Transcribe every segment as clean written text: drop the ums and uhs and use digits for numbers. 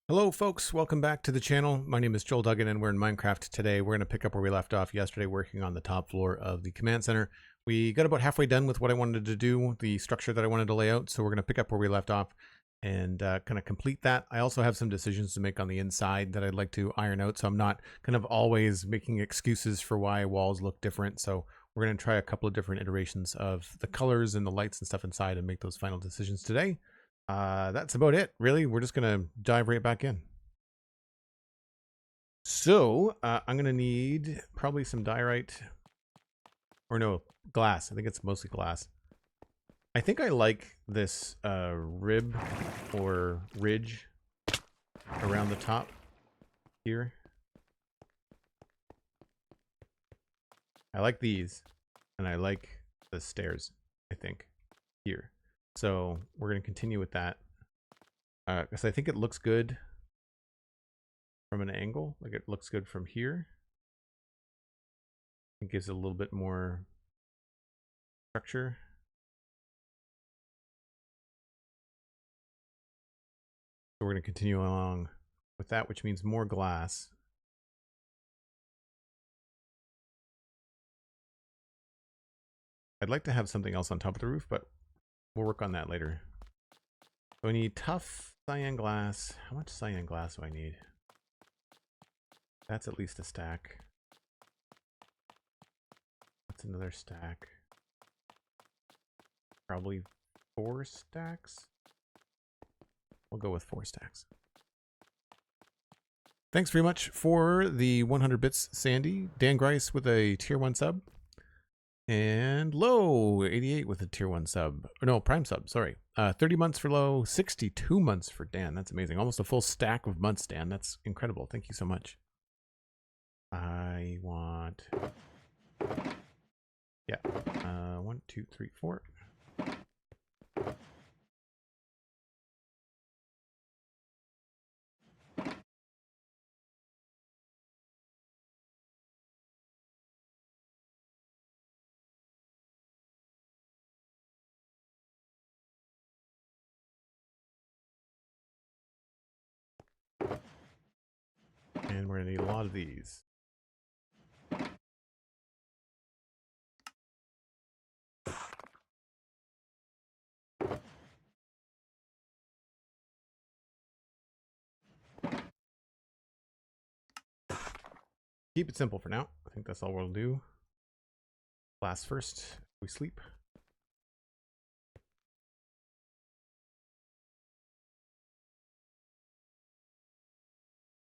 Hello folks, welcome back to the channel. My name is Joel Duggan and we're in Minecraft today. We're going to pick up where we left off yesterday working on the top floor of the command center. We got about halfway done with what I wanted to do, the structure that I wanted to lay out, so we're going to pick up where we left off and kind of complete that. I also have some decisions to make on the inside that I'd like to iron out, so I'm not kind of always making excuses for why walls look different. So we're going to try a couple of different iterations of the colors and the lights and stuff inside and make those final decisions today. That's about it, really. We're just going to dive right back in. So I'm going to need probably some diorite, or no, glass. I think it's mostly glass. I think I like this rib or ridge around the top here. I like these, and I like the stairs, I think, here. So we're going to continue with that because I think it looks good from an angle. Like it looks good from here. It gives it a little bit more structure. So we're going to continue along with that, which means more glass. I'd like to have something else on top of the roof, but we'll work on that later. So I need tough cyan glass. How much cyan glass do I need? That's at least a stack. That's another stack. Probably 4 stacks. We'll go with 4 stacks. Thanks very much for the 100 bits, Sandy. Dan Grice with a tier 1 sub. And Low 88 with a tier 1 sub. Or no, Prime sub, sorry. 30 months for Low, 62 months for Dan. That's amazing. Almost a full stack of months, Dan. That's incredible. Thank you so much. I want... Yeah. 1, 2, 3, 4. And we're going to need a lot of these. Keep it simple for now. I think that's all we'll do. Glass first. We sleep.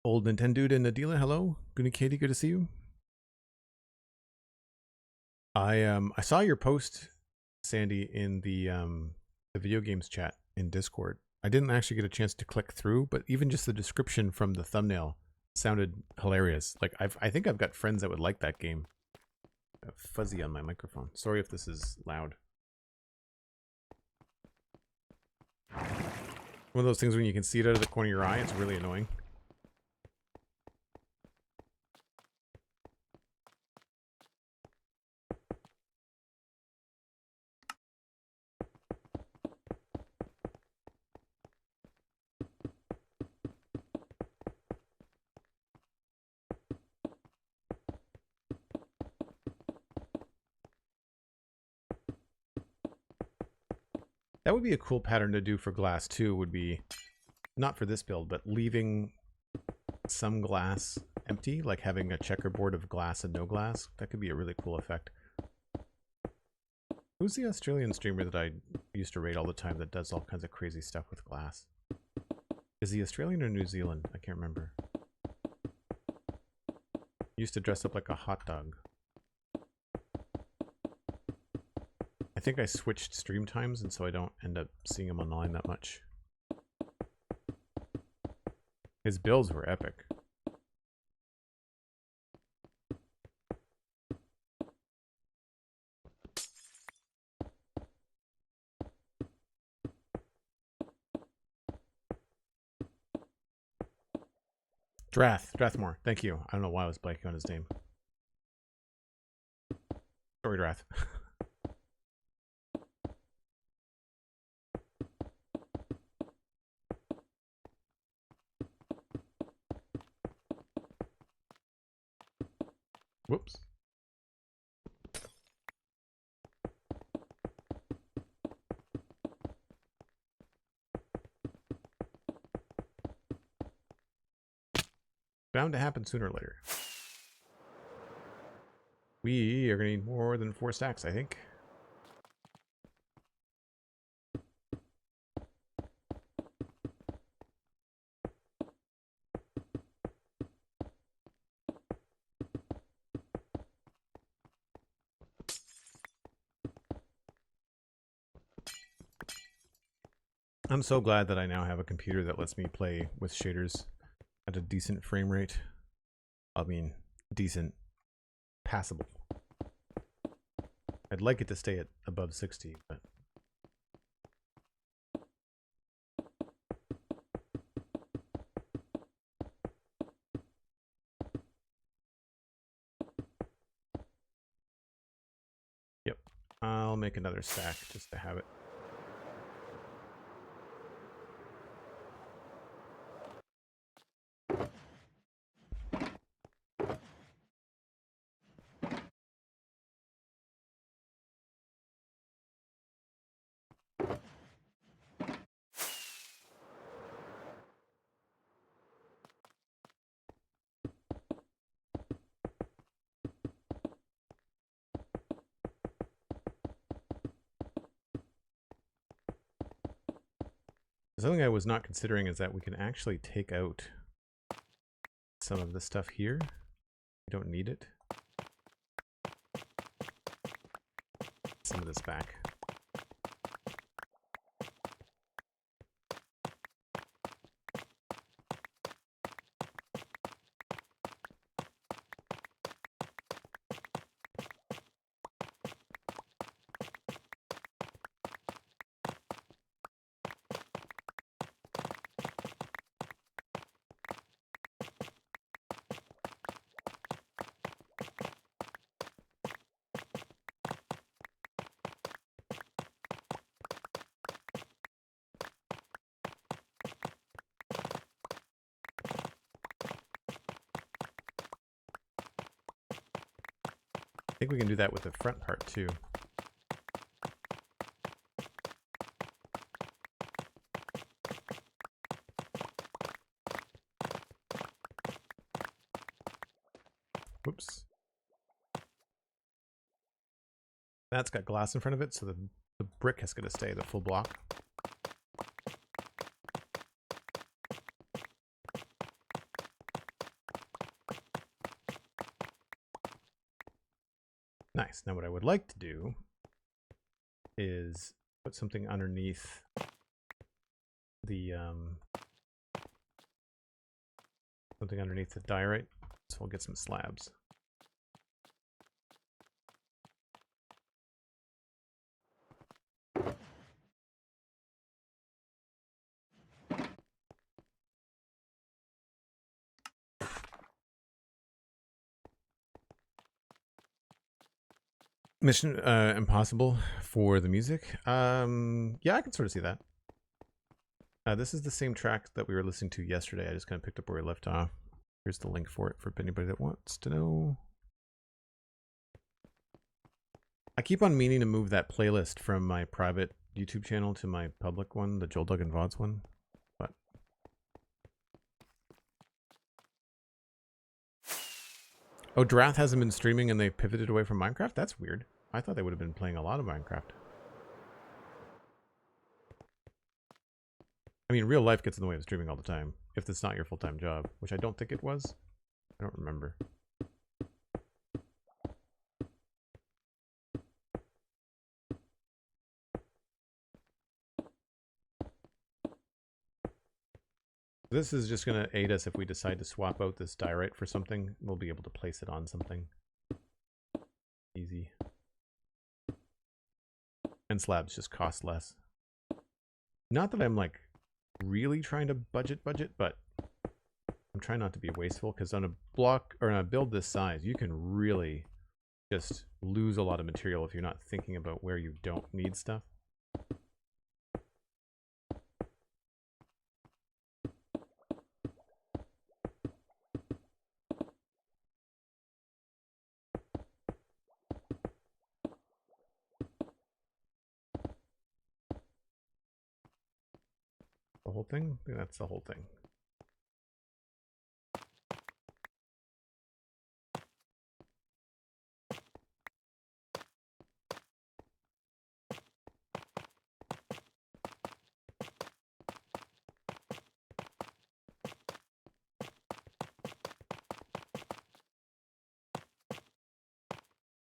Old Nintendo and Nadila, hello. Goonie Katie, good to see you. I saw your post, Sandy, in the video games chat in Discord. I didn't actually get a chance to click through, but even just the description from the thumbnail sounded hilarious. Like I think I've got friends that would like that game. Fuzzy on my microphone. Sorry if this is loud. One of those things when you can see it out of the corner of your eye, it's really annoying. That would be a cool pattern to do for glass too, would be, not for this build, but leaving some glass empty, like having a checkerboard of glass and no glass. That could be a really cool effect. Who's the Australian streamer that I used to raid all the time that does all kinds of crazy stuff with glass? Is he Australian or New Zealand? I can't remember. He used to dress up like a hot dog. I think I switched stream times, and so I don't end up seeing him online that much. His builds were epic. Drathmore, thank you. I don't know why I was blanking on his name. Sorry, Drath. Whoops. Bound to happen sooner or later. We are going to need more than 4 stacks, I think. I'm so glad that I now have a computer that lets me play with shaders at a decent frame rate. I mean, decent, passable. I'd like it to stay at above 60, but... Yep. I'll make another stack just to have it. Something I was not considering is that we can actually take out some of this stuff here. We don't need it. Some of this back. I think we can do that with the front part too. Whoops. That's got glass in front of it, so the brick has got to stay the full block. Nice. Now what I would like to do is put something underneath the diorite, so we'll get some slabs. Mission Impossible for the music. Yeah, I can sort of see that. This is the same track that we were listening to yesterday. I just kind of picked up where we left off. Here's the link for it for anybody that wants to know. I keep on meaning to move that playlist from my private YouTube channel to my public one, the Joel Duggan VODs one. But oh, Drath hasn't been streaming and they pivoted away from Minecraft? That's weird. I thought they would have been playing a lot of Minecraft. I mean, real life gets in the way of streaming all the time, if it's not your full-time job, which I don't think it was. I don't remember. This is just going to aid us if we decide to swap out this diorite for something. We'll be able to place it on something. Easy. And slabs just cost less. Not that I'm like really trying to budget, but I'm trying not to be wasteful, because on a block or on a build this size, you can really just lose a lot of material if you're not thinking about where you don't need stuff. the whole thing? I think that's the whole thing.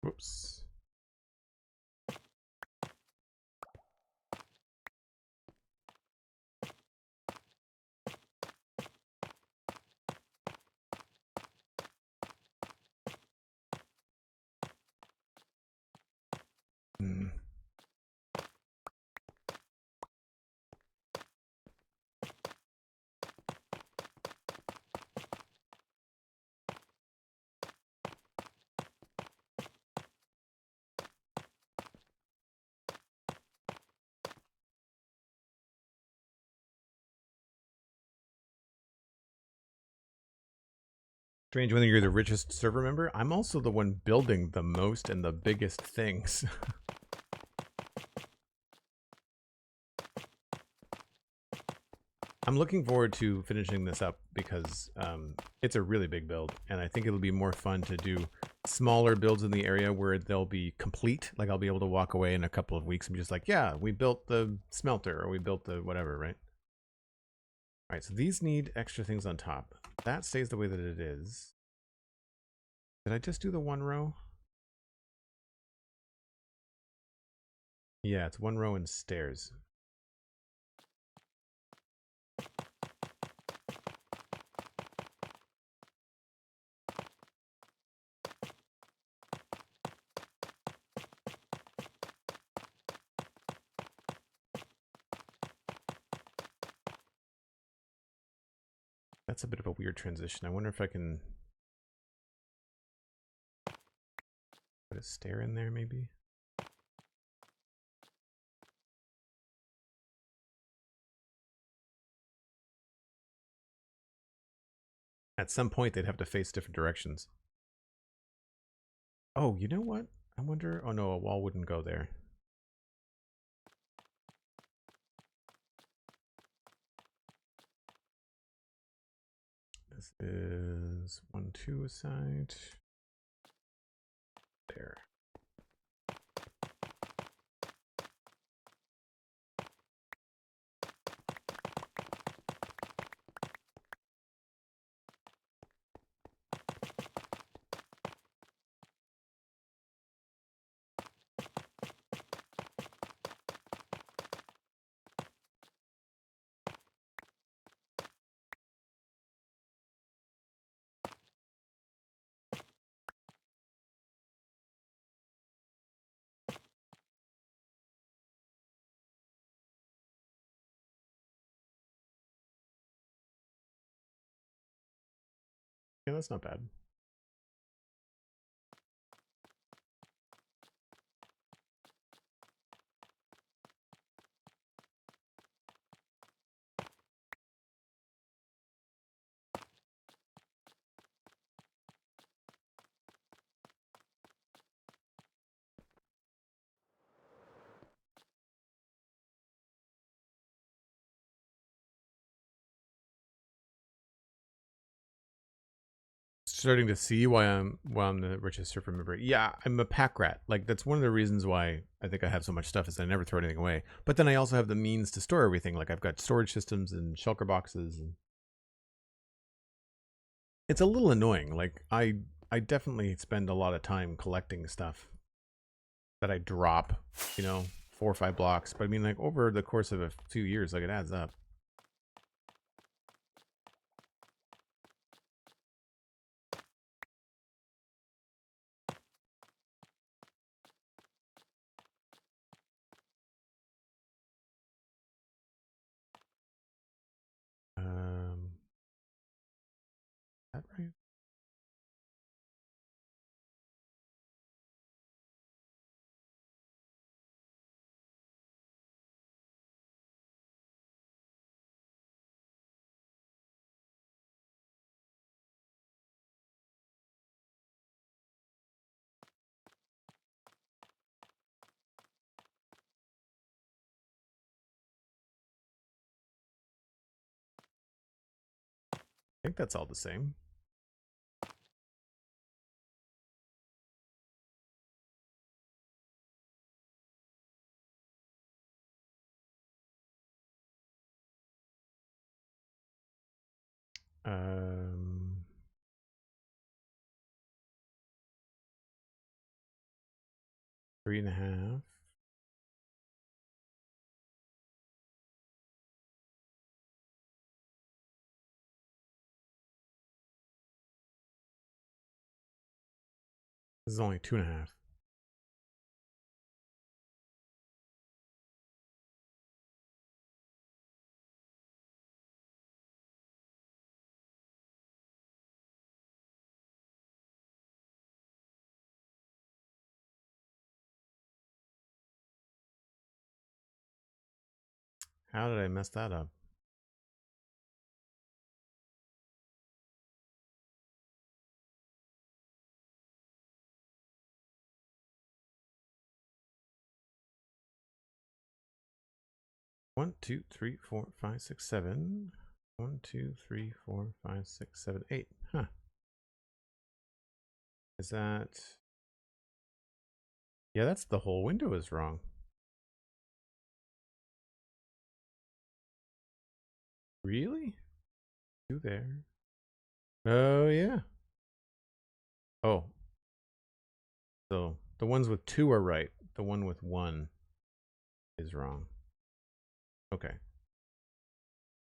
Whoops. Hmm. Strange whether you're the richest server member. I'm also the one building the most and the biggest things. I'm looking forward to finishing this up because it's a really big build, and I think it'll be more fun to do smaller builds in the area where they'll be complete. Like I'll be able to walk away in a couple of weeks and be just like, yeah, we built the smelter or we built the whatever, right? All right, so these need extra things on top. That stays the way that it is. Did I just do the one row? Yeah, it's one row and stairs. That's a bit of a weird transition. I wonder if I can put a stair in there maybe? At some point they'd have to face different directions. Oh, you know what? I wonder, oh no, a wall wouldn't go there. This is 1, 2 aside. There. Yeah, that's not bad. Starting to see why I'm the richest server member. Yeah, I'm a pack rat. Like that's one of the reasons why I think I have so much stuff is I never throw anything away. But then I also have the means to store everything. Like I've got storage systems and shulker boxes. And it's a little annoying. Like I definitely spend a lot of time collecting stuff that I drop, you know, 4 or 5 blocks. But I mean, like over the course of a few years, like it adds up. Is that right? think that's all the same. Three and a half. This is only 2.5. How did I mess that up? One, two, three, four, five, six, seven. 1, 2, 3, 4, 5, 6, 7, 8. Huh. Is that... Yeah, that's the whole window is wrong. Really? 2 there. Oh, yeah. Oh. So the ones with 2 are right. The one with 1 is wrong. Okay.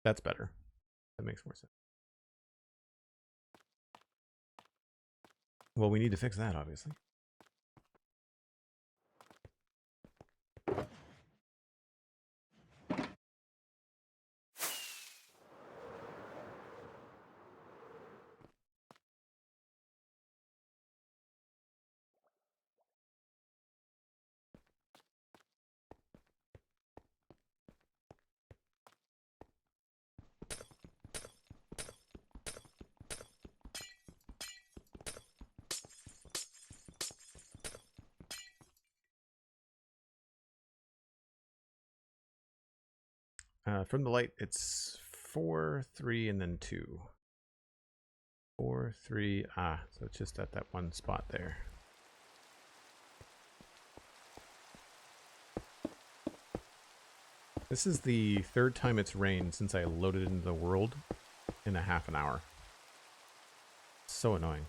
That's better. That makes more sense. Well, we need to fix that, obviously. From the light, it's 4, 3, and then 2. 4, 3, so it's just at that one spot there. This is the 3rd time it's rained since I loaded into the world in a half an hour. So annoying.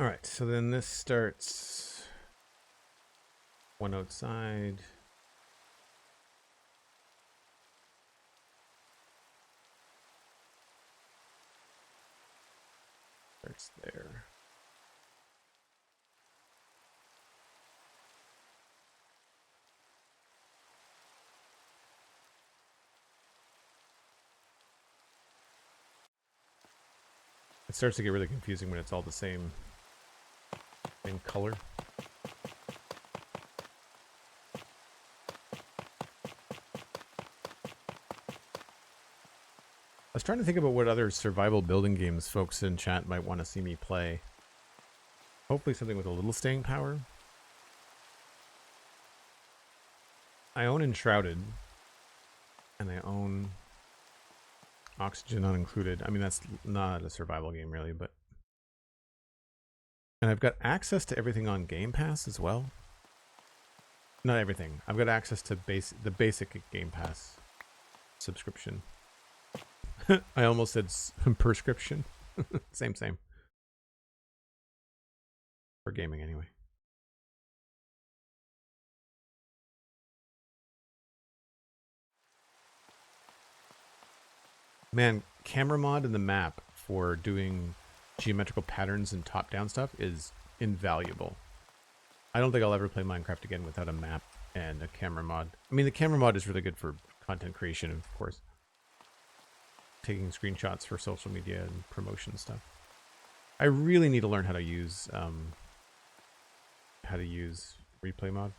All right, so then this starts one outside. Starts there. It starts to get really confusing when it's all the same color. I was trying to think about what other survival building games folks in chat might want to see me play. Hopefully something with a little staying power. I own Enshrouded, and I own Oxygen Not Included. I mean, that's not a survival game really, but... And I've got access to everything on Game Pass as well. Not everything. I've got access to the basic Game Pass subscription. I almost said prescription. Same. For gaming, anyway. Man, camera mod in the map for doing geometrical patterns and top-down stuff is invaluable. I don't think I'll ever play Minecraft again without a map and a camera mod. I mean, the camera mod is really good for content creation, of course. Taking screenshots for social media and promotion stuff. I really need to learn how to use replay mod.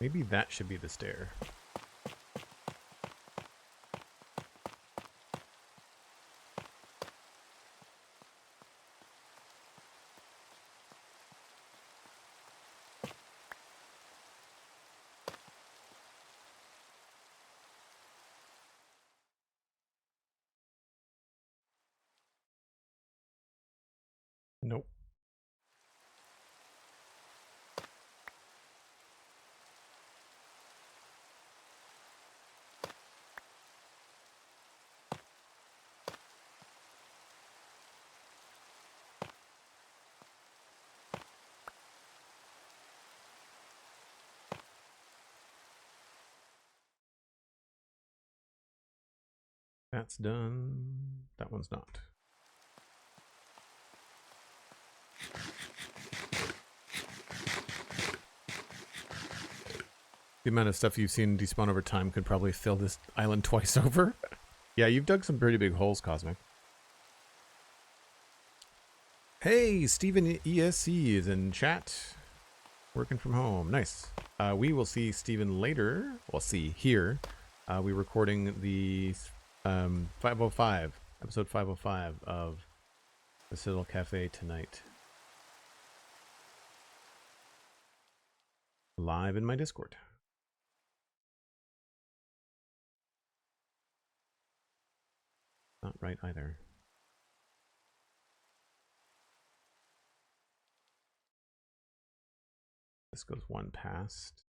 Maybe that should be the stair. Nope. That's done. That one's not. The amount of stuff you've seen despawn over time could probably fill this island twice over. Yeah, you've dug some pretty big holes, Cosmic. Hey, Stephen ESC is in chat. Working from home. Nice. We will see Stephen later. We'll see here. We're recording the 505, episode 505 of the Citadel Cafe tonight. Live in my Discord. Not right either. This goes one past.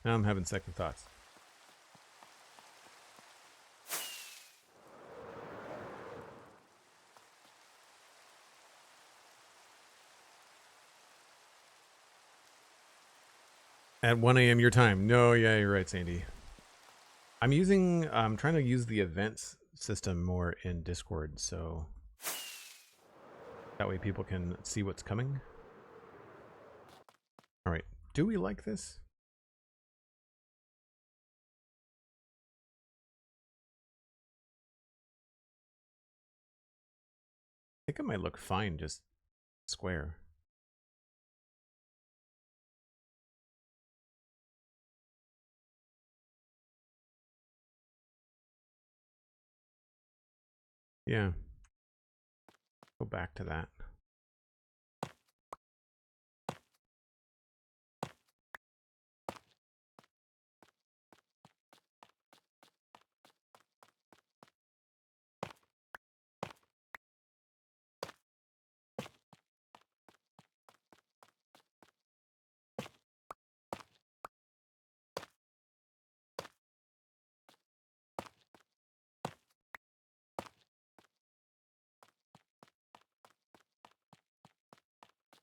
Now I'm having second thoughts. At 1 a.m. your time. No, yeah, you're right, Sandy. I'm trying to use the events system more in Discord, so that way people can see what's coming. All right, do we like this? I think it might look fine, just square. Yeah. Go back to that.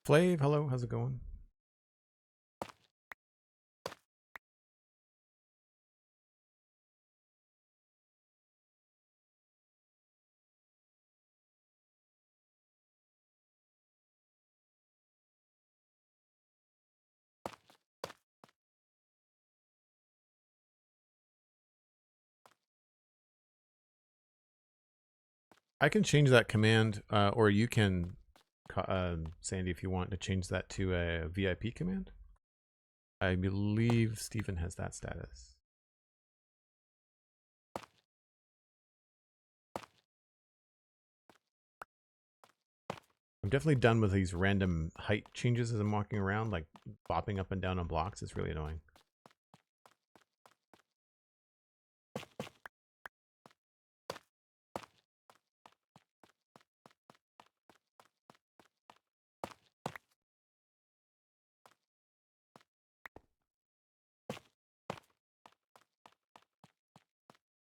Flav, hello, how's it going? I can change that command, or you can, Sandy, if you want to change that to a VIP command. I believe Stephen has that status. I'm definitely done with these random height changes as I'm walking around, like bopping up and down on blocks. It's really annoying.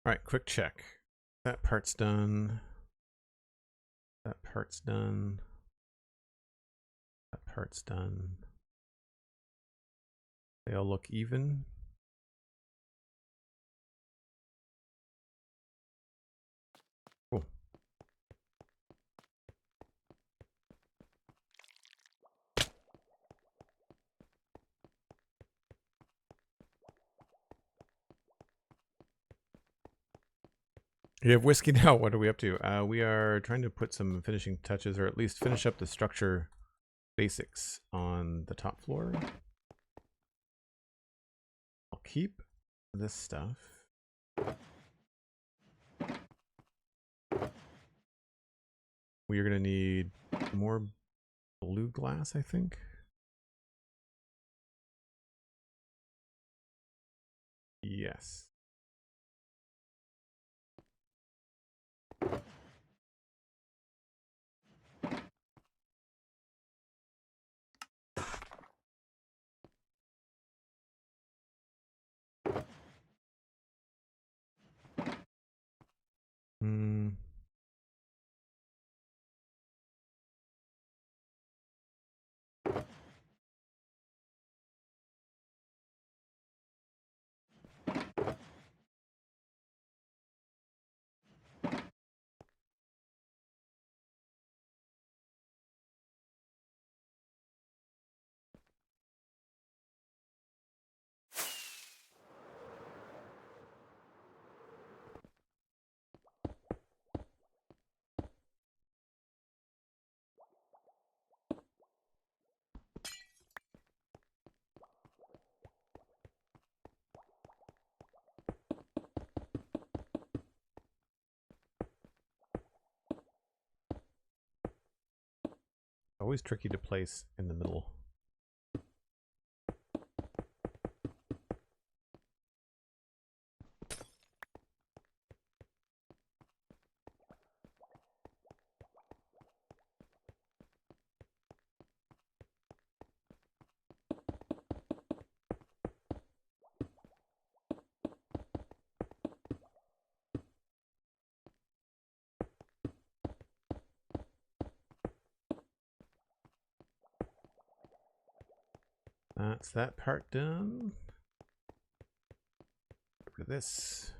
All right, quick check. That part's done. That part's done. That part's done. They all look even. Cool. You have whiskey now. What are we up to? We are trying to put some finishing touches, or at least finish up the structure basics on the top floor. I'll keep this stuff. We are going to need more blue glass, I think. Yes. Hmm. Always tricky to place in the middle. That's that part done. Get rid of this.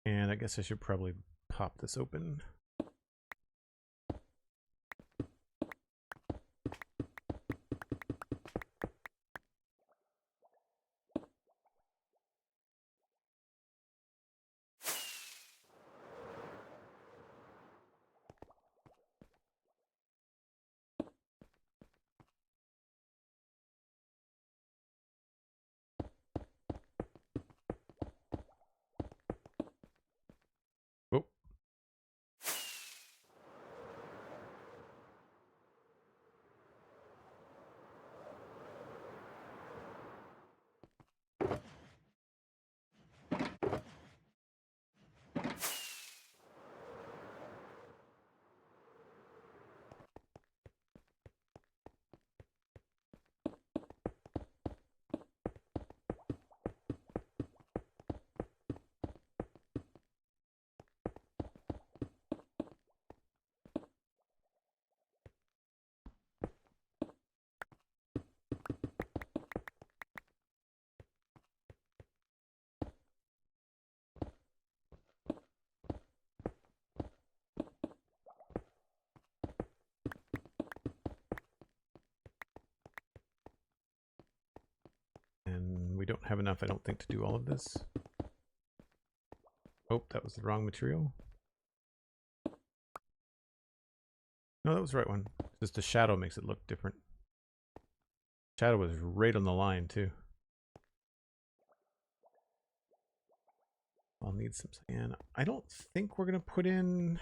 And I guess I should probably pop this open. don't have enough, I don't think, to do all of this. Oh, that was the wrong material. No, that was the right one. Just the shadow makes it look different. Shadow was right on the line, too. I'll need some cyan. I don't think we're going to put in...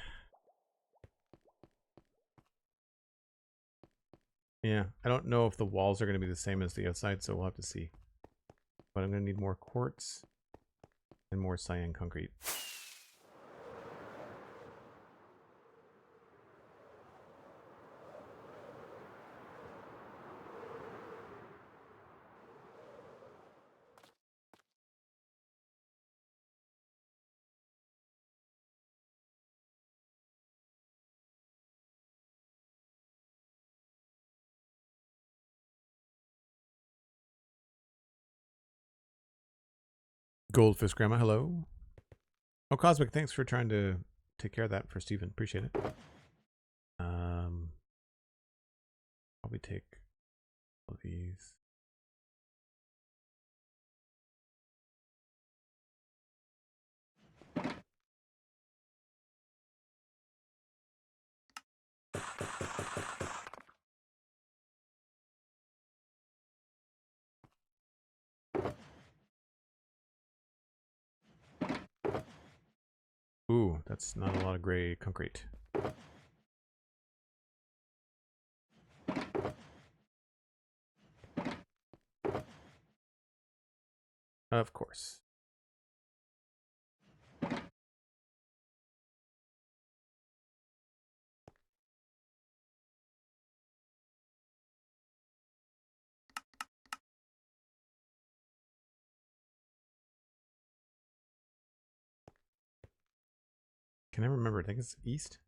Yeah, I don't know if the walls are going to be the same as the outside, so we'll have to see. But I'm going to need more quartz and more cyan concrete. Goldfish Grandma, hello. Oh, Cosmic, thanks for trying to take care of that for Steven. Appreciate it. Probably take all these. Ooh, that's not a lot of gray concrete. Of course. Can I remember? I think it's east.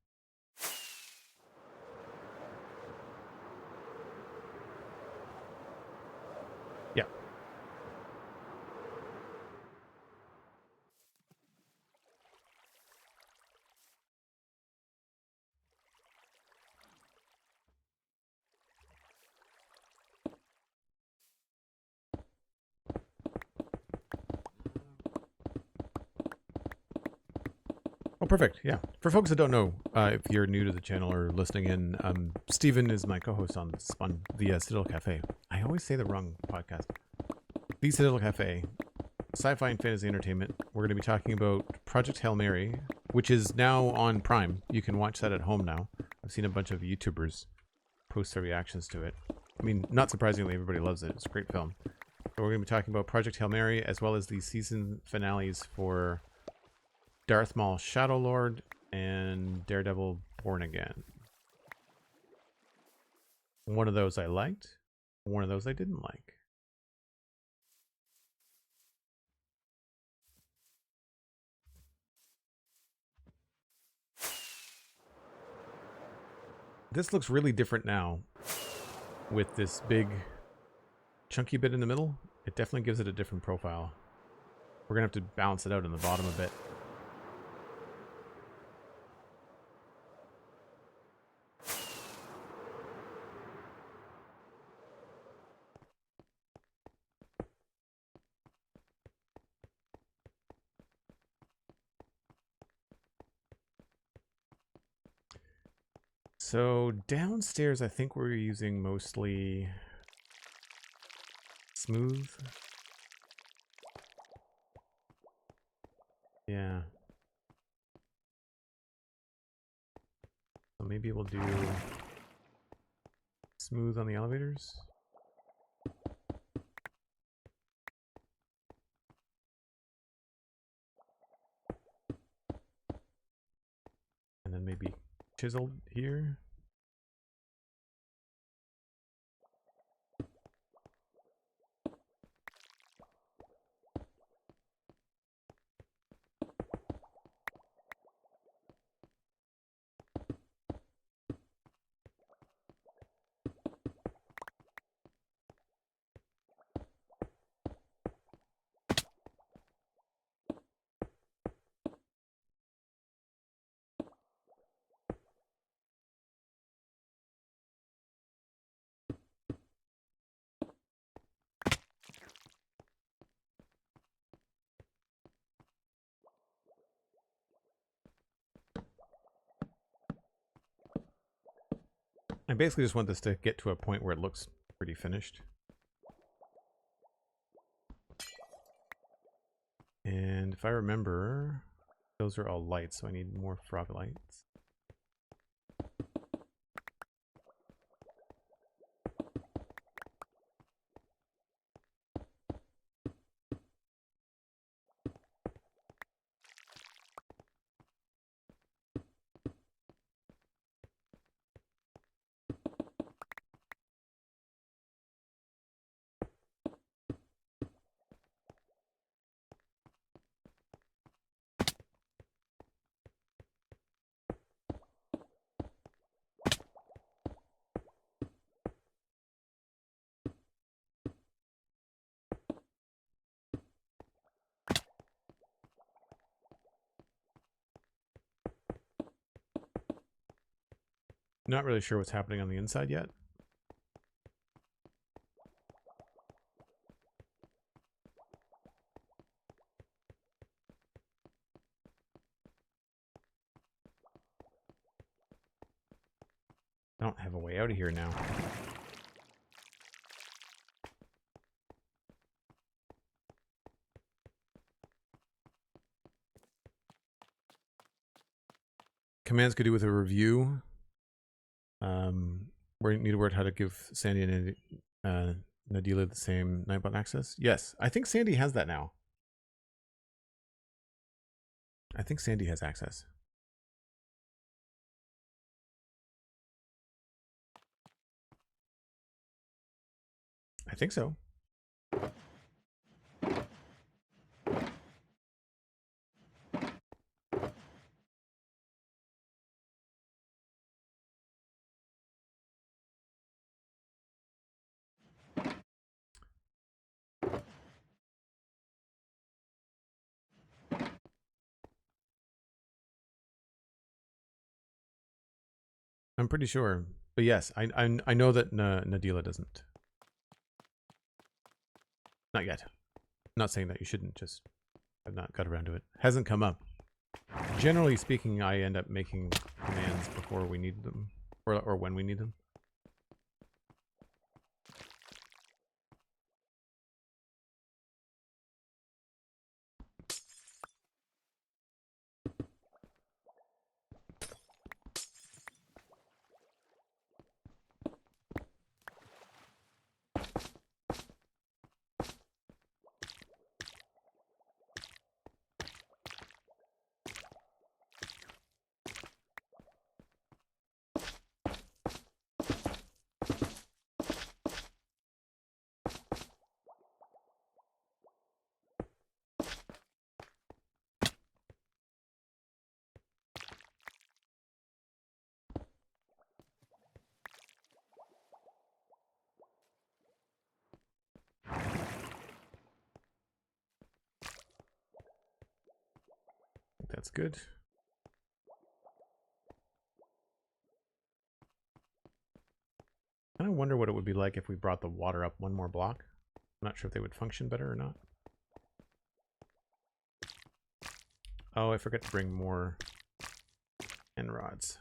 Yeah. Oh, perfect. Yeah. For folks that don't know, if you're new to the channel or listening in, Steven is my co-host on the Citadel Cafe. I always say the wrong podcast. The Citadel Cafe, sci-fi and fantasy entertainment. We're going to be talking about Project Hail Mary, which is now on Prime. You can watch that at home now. I've seen a bunch of YouTubers post their reactions to it. I mean, not surprisingly, everybody loves it. It's a great film. So we're going to be talking about Project Hail Mary, as well as the season finales for Darth Maul Shadow Lord and Daredevil Born Again. One of those I liked. One of those I didn't like. This looks really different now with this big chunky bit in the middle. It definitely gives it a different profile. We're going to have to balance it out in the bottom a bit. So downstairs, I think we're using mostly smooth. Yeah. So maybe we'll do smooth on the elevators. And then maybe chiseled here. I basically just want this to get to a point where it looks pretty finished. And if I remember, those are all lights, so I need more frog lights. Not really sure what's happening on the inside yet. I don't have a way out of here now. Commands could do with a review. We need to work how to give Sandy and Nadila the same Nightbot access. Yes, I think Sandy has that now. I think Sandy has access. I think so. I'm pretty sure, but yes, I know that Nadila doesn't. Not yet. Not saying that you shouldn't. Just I've not got around to it. Hasn't come up. Generally speaking, I end up making commands before we need them, or when we need them. That's good. I wonder what it would be like if we brought the water up one more block. I'm not sure if they would function better or not. Oh, I forgot to bring more end rods.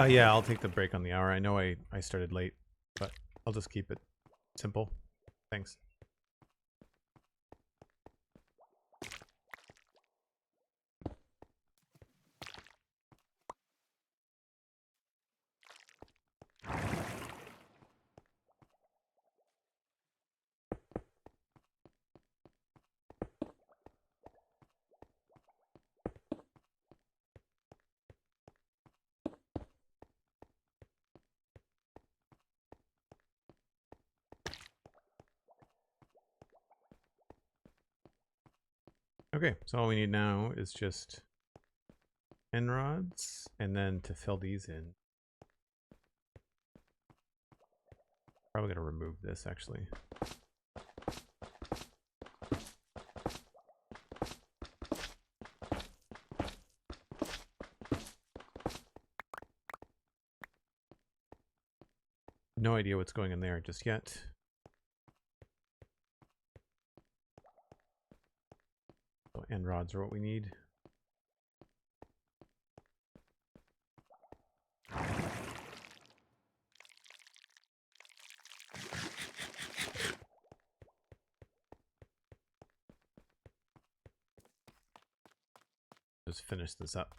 Yeah, I'll take the break on the hour. I know I started late, but I'll just keep it simple. Thanks. Okay, so all we need now is just end rods, and then to fill these in. Probably gonna remove this actually. No idea what's going in there just yet. So end rods are what we need. Just finish this up.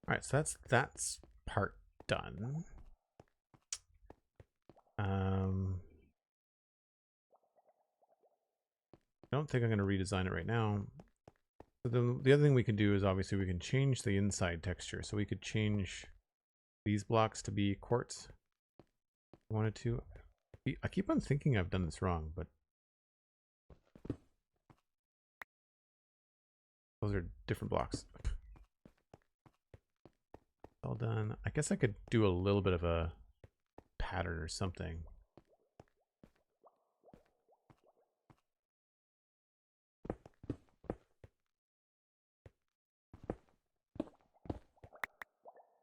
All right, so that's part done. I don't think I'm going to redesign it right now. So the other thing we can do is obviously we can change the inside texture. So we could change these blocks to be quartz. If I wanted to. I keep on thinking I've done this wrong, but those are different blocks. All done. I guess I could do a little bit of a pattern or something.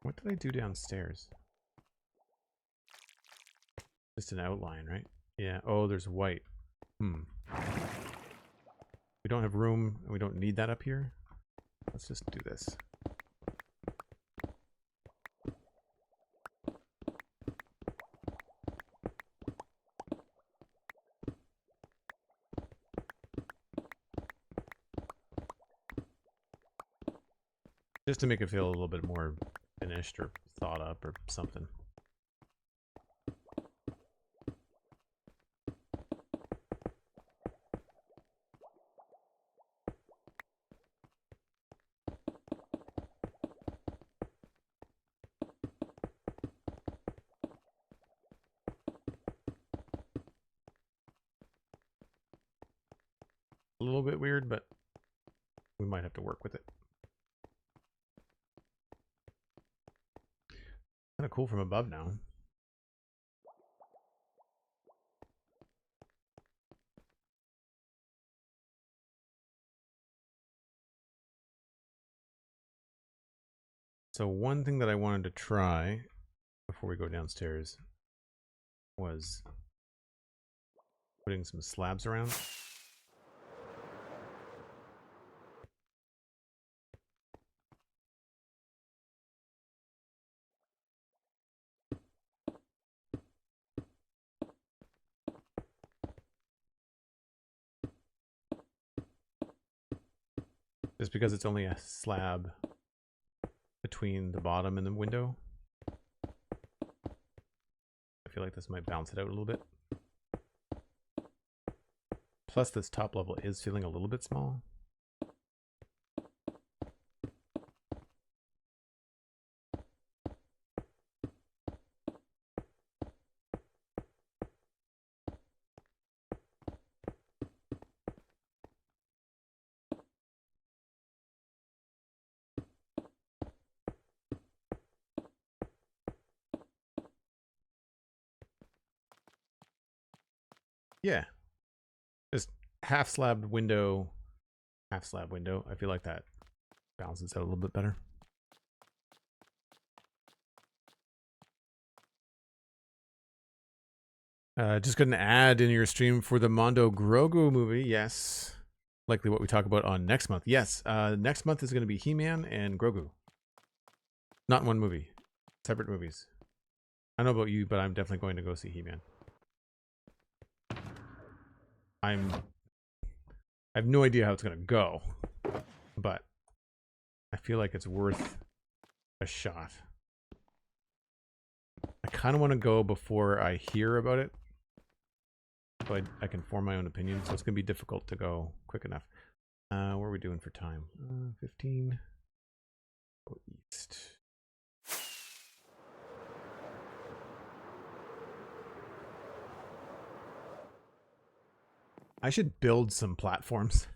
What did I do downstairs? Just an outline, right? Yeah. Oh, there's white. We don't have room, and we don't need that up here. Let's just do this. Just to make it feel a little bit more finished or thought up or something. A little bit weird, but we might have to work with it. Kind of cool from above now. So one thing that I wanted to try before we go downstairs was putting some slabs around. Just because it's only a slab between the bottom and the window. I feel like this might balance it out a little bit. Plus this top level is feeling a little bit small. Yeah. Just half slab window, half slab window. I feel like that balances out a little bit better. Just got an ad in your stream for the Mondo Grogu movie. Yes. Likely what we talk about on next month. Yes. Next month is going to be He-Man and Grogu. Not in one movie. Separate movies. I don't know about you, but I'm definitely going to go see He-Man. I have no idea how it's going to go, but I feel like it's worth a shot. I kind of want to go before I hear about it, so I can form my own opinion. So it's going to be difficult to go quick enough. What are we doing for time? 15. Go east. I should build some platforms.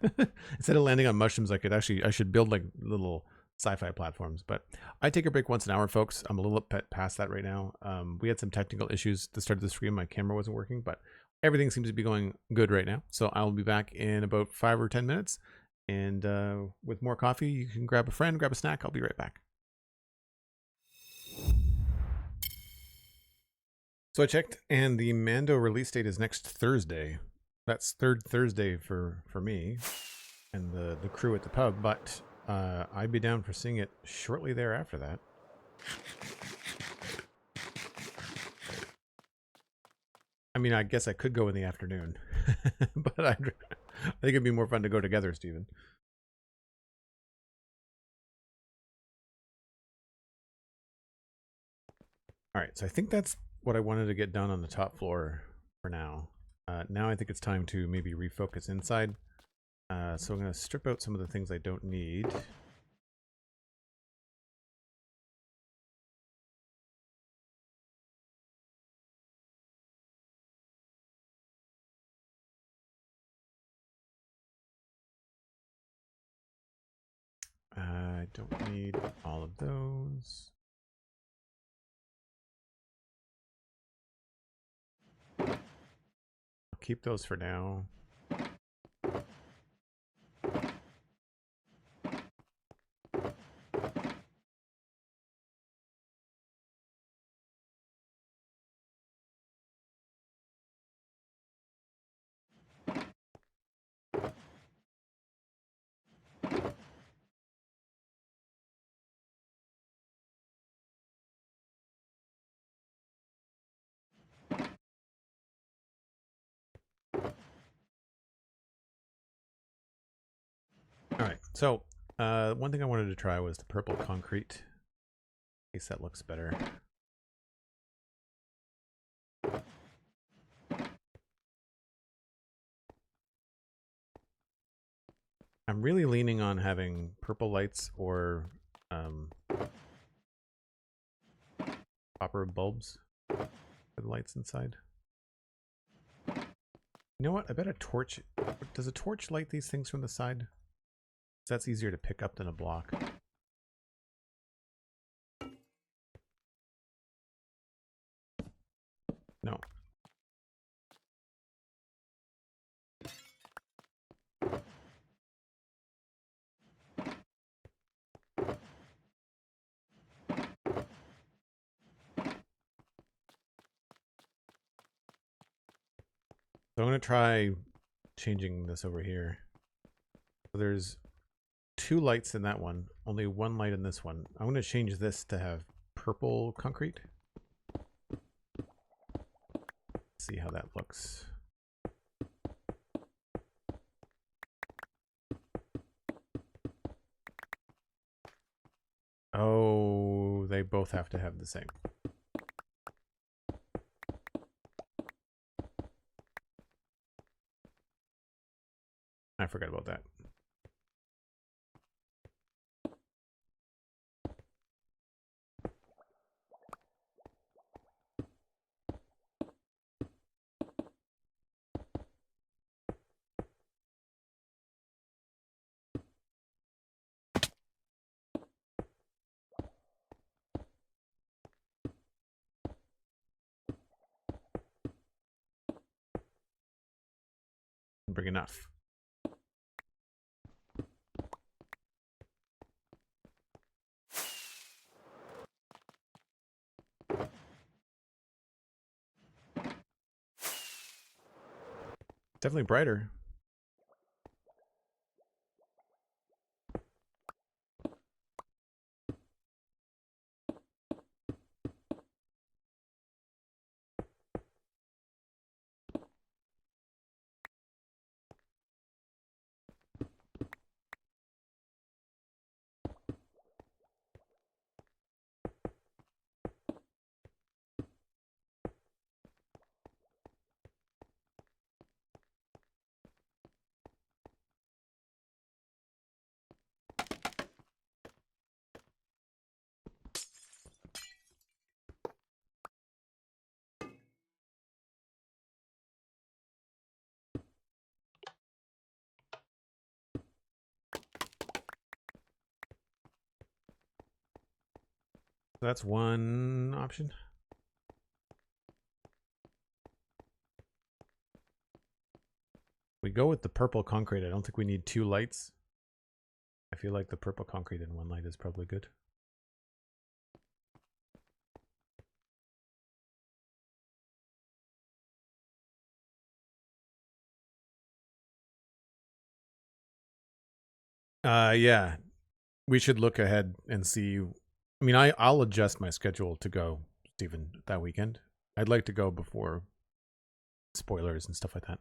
Instead of landing on mushrooms, I should build like little sci-fi platforms. But I take a break once an hour, folks. I'm a little bit past that right now. We had some technical issues at the start of the stream. My camera wasn't working, but everything seems to be going good right now. So I'll be back in about 5 or 10 minutes. And with more coffee, you can grab a friend, grab a snack. I'll be right back. So I checked, and the Mando release date is next Thursday. That's third Thursday for me and the crew at the pub, but I'd be down for seeing it shortly thereafter that. I mean, I guess I could go in the afternoon, but I think it'd be more fun to go together, Steven. All right, so I think that's what I wanted to get done on the top floor for now. Now I think it's time to maybe refocus inside. So I'm going to strip out some of the things I don't need. I don't need all of those. I'll keep those for now. All right, so one thing I wanted to try was the purple concrete. In case that looks better. I'm really leaning on having purple lights or copper bulbs for the lights inside. You know what? I bet a torch... Does a torch light these things from the side? That's easier to pick up than a block. No. So I'm going to try changing this over here. So there's 2 lights in that one, only 1 light in this one. I'm going to change this to have purple concrete. See how that looks. Oh, they both have to have the same. I forgot about that. Bring enough. Definitely brighter. That's one option. We go with the purple concrete. I don't think we need 2 lights. I feel like the purple concrete and 1 light is probably good. Yeah. We should look ahead and see. I mean, I'll adjust my schedule to go, Stephen, that weekend. I'd like to go before spoilers and stuff like that.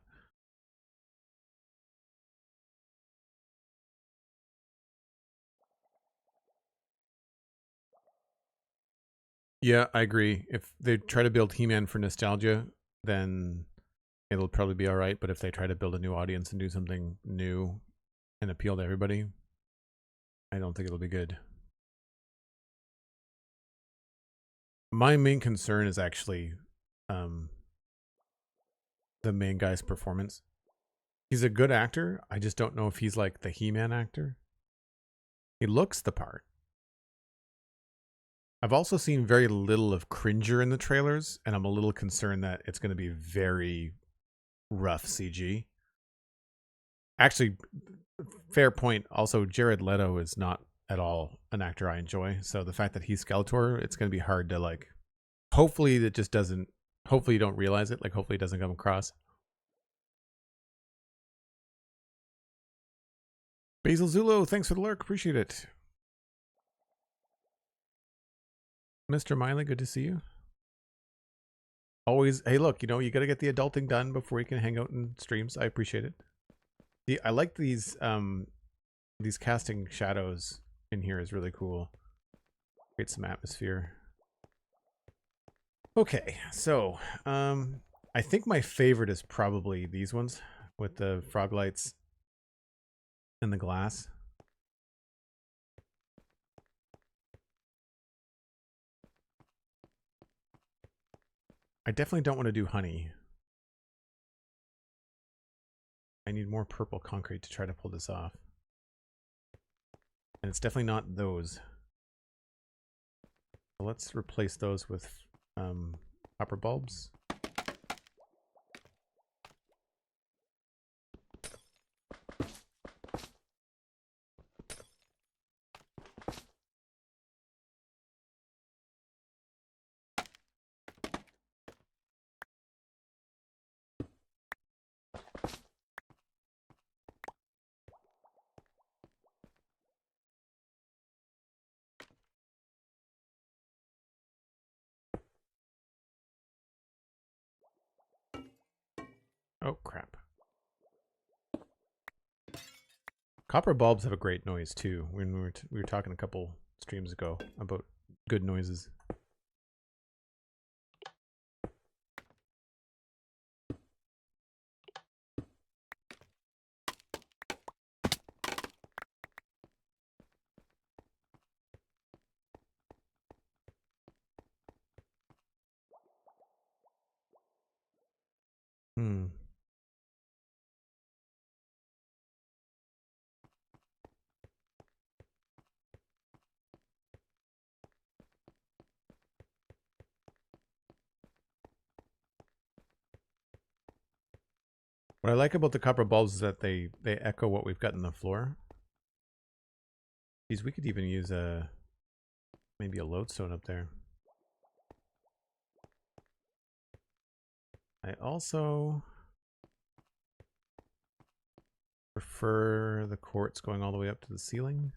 Yeah, I agree. If they try to build He-Man for nostalgia, then it'll probably be all right. But if they try to build a new audience and do something new and appeal to everybody, I don't think it'll be good. My main concern is actually the main guy's performance. He's a good actor. I just don't know if he's like the He-Man actor. He looks the part. I've also seen very little of Cringer in the trailers, and I'm a little concerned that it's going to be very rough CG. Actually, fair point. Also, Jared Leto is not at all an actor I enjoy. So the fact that he's Skeletor, it's going to be hard to like. Hopefully, it just doesn't. Hopefully, you don't realize it. Like, hopefully, it doesn't come across. Basil Zulo, thanks for the lurk. Appreciate it. Mr. Miley, good to see you. Always, hey, look, you know, you got to get the adulting done before you can hang out in streams. I appreciate it. I like these casting shadows in here is really cool. Create some atmosphere. Okay, so I think my favorite is probably these ones with the frog lights and the glass. I definitely don't want to do honey. I need more purple concrete to try to pull this off. And it's definitely not those. So let's replace those with copper bulbs. Oh, crap. Copper bulbs have a great noise, too. When we were talking a couple streams ago about good noises. What I like about the copper bulbs is that they echo what we've got in the floor. Geez, we could even use maybe a lodestone up there. I also prefer the quartz going all the way up to the ceiling.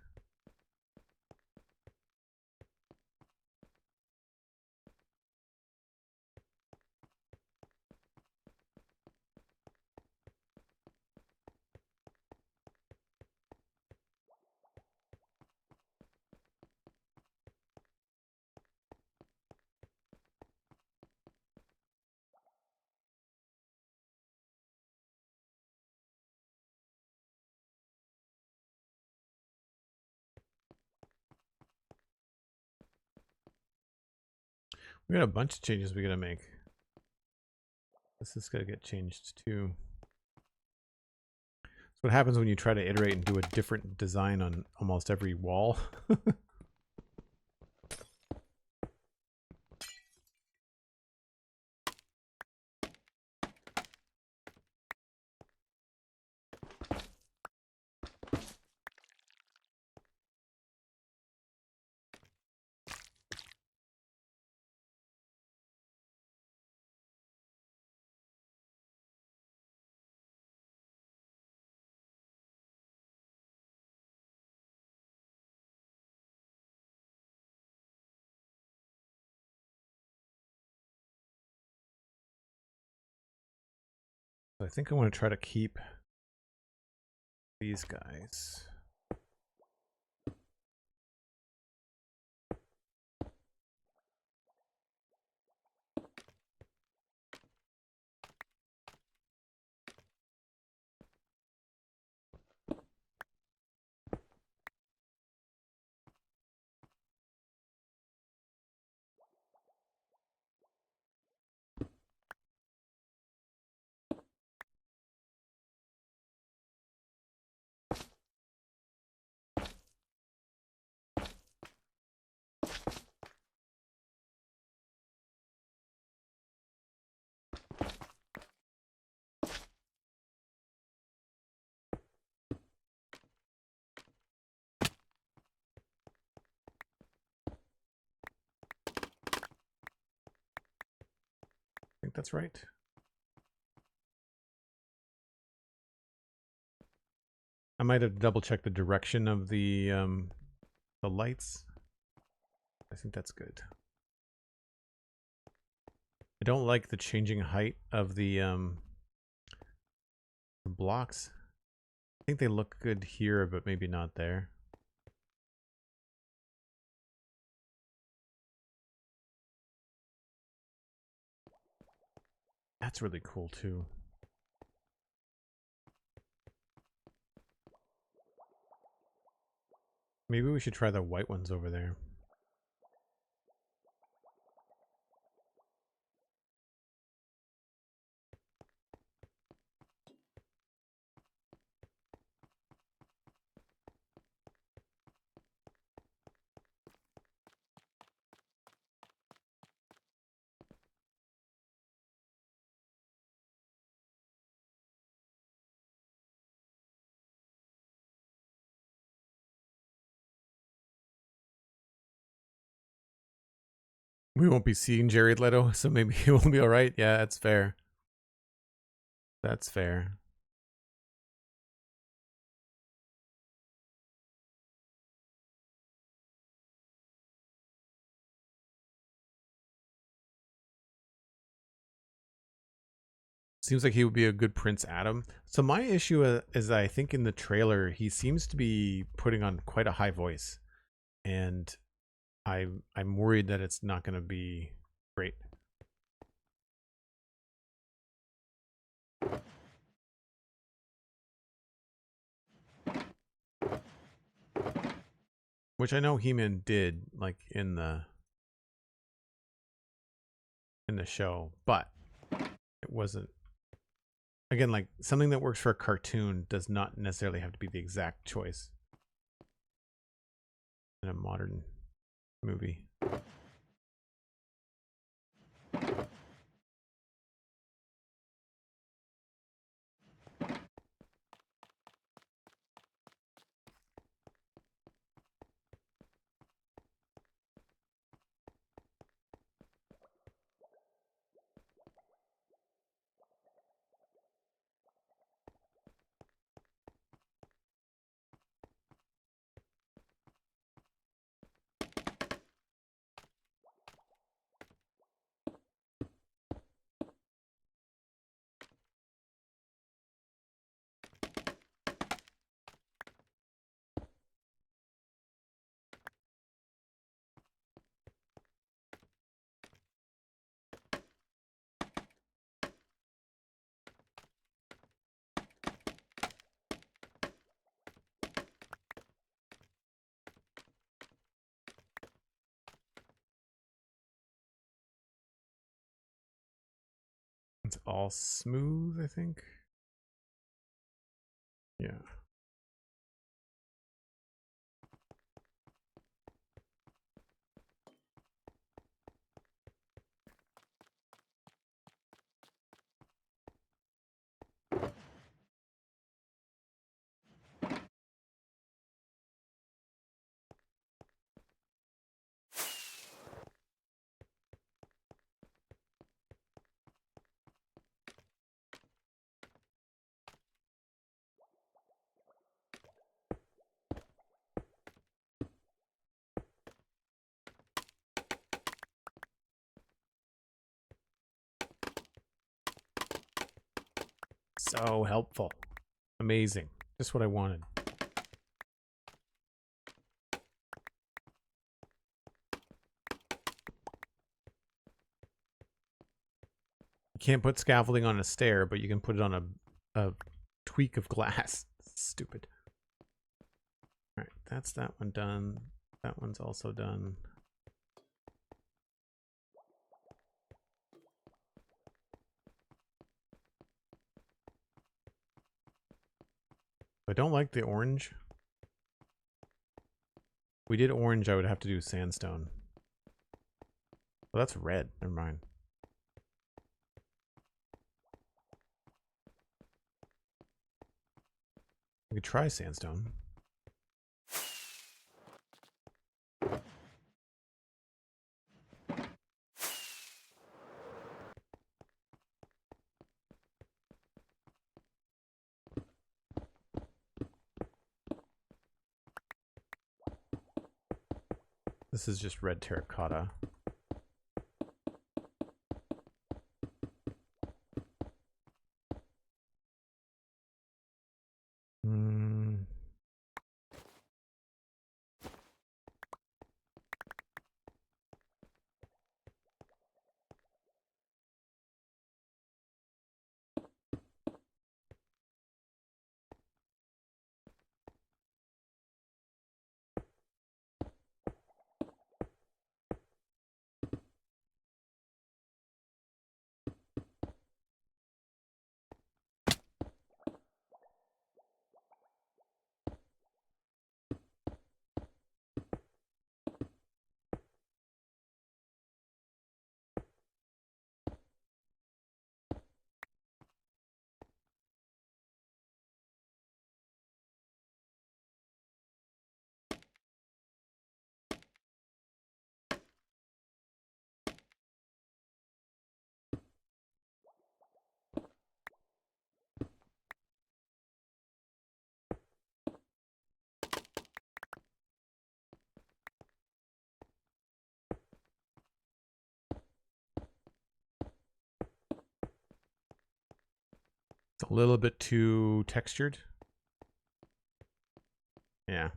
We got a bunch of changes we gotta make. This is gonna get changed too. That's what happens when you try to iterate and do a different design on almost every wall. I think I want to try to keep these guys. I think that's right. I might have double checked the direction of the lights. I think that's good. I don't like the changing height of the blocks. I think they look good here, but maybe not there. That's really cool too. Maybe we should try the white ones over there. We won't be seeing Jared Leto, so maybe it will be all right. Yeah, that's fair. That's fair. Seems like he would be a good Prince Adam. So my issue is I think in the trailer he seems to be putting on quite a high voice, and I'm worried that it's not going to be great. Which I know He-Man did, like in the show, but it wasn't. Again, like something that works for a cartoon does not necessarily have to be the exact choice in a modern movie. It's all smooth, I think. Yeah. So helpful. Amazing. Just what I wanted. You can't put scaffolding on a stair, but you can put it on a tweak of glass. Stupid. All right, that's that one done. That one's also done. I don't like the orange. If we did orange, I would have to do sandstone. Well, that's red. Never mind. We could try sandstone. This is just red terracotta. It's a little bit too textured. Yeah.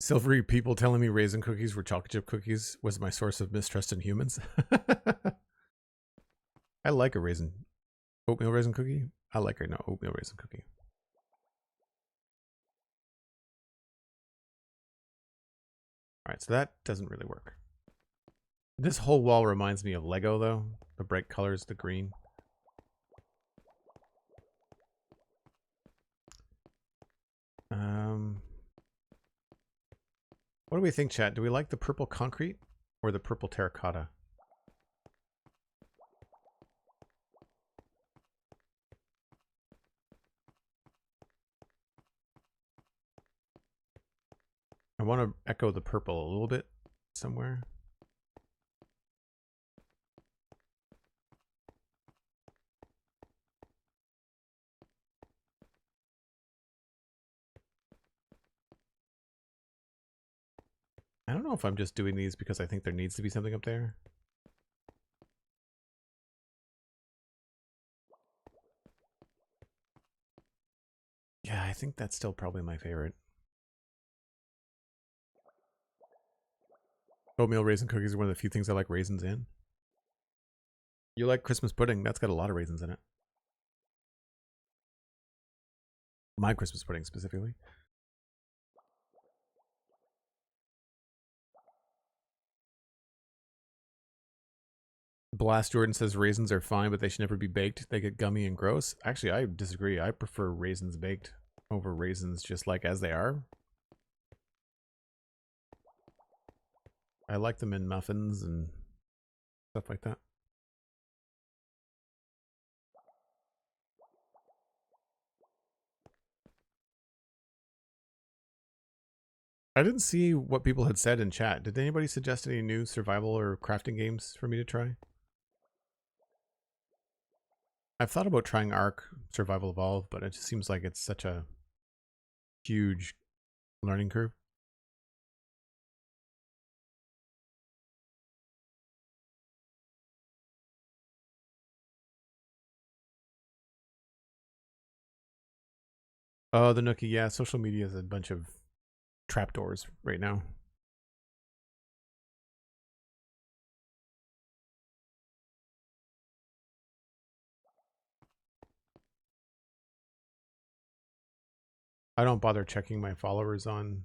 Silvery people telling me raisin cookies were chocolate chip cookies was my source of mistrust in humans. I like a oatmeal raisin cookie. I like a oatmeal raisin cookie. All right, so that doesn't really work. This whole wall reminds me of Lego, though. The bright colors, the green. What do we think, chat? Do we like the purple concrete or the purple terracotta? I want to echo the purple a little bit somewhere. I don't know if I'm just doing these because I think there needs to be something up there. Yeah, I think that's still probably my favorite. Oatmeal raisin cookies are one of the few things I like raisins in. You like Christmas pudding? That's got a lot of raisins in it. My Christmas pudding specifically. Blast Jordan says raisins are fine, but they should never be baked. They get gummy and gross. Actually, I disagree. I prefer raisins baked over raisins just like as they are. I like them in muffins and stuff like that. I didn't see what people had said in chat. Did anybody suggest any new survival or crafting games for me to try? I've thought about trying Ark Survival Evolved, but it just seems like it's such a huge learning curve. Oh, the Nookie, yeah. Social media is a bunch of trapdoors right now. I don't bother checking my followers on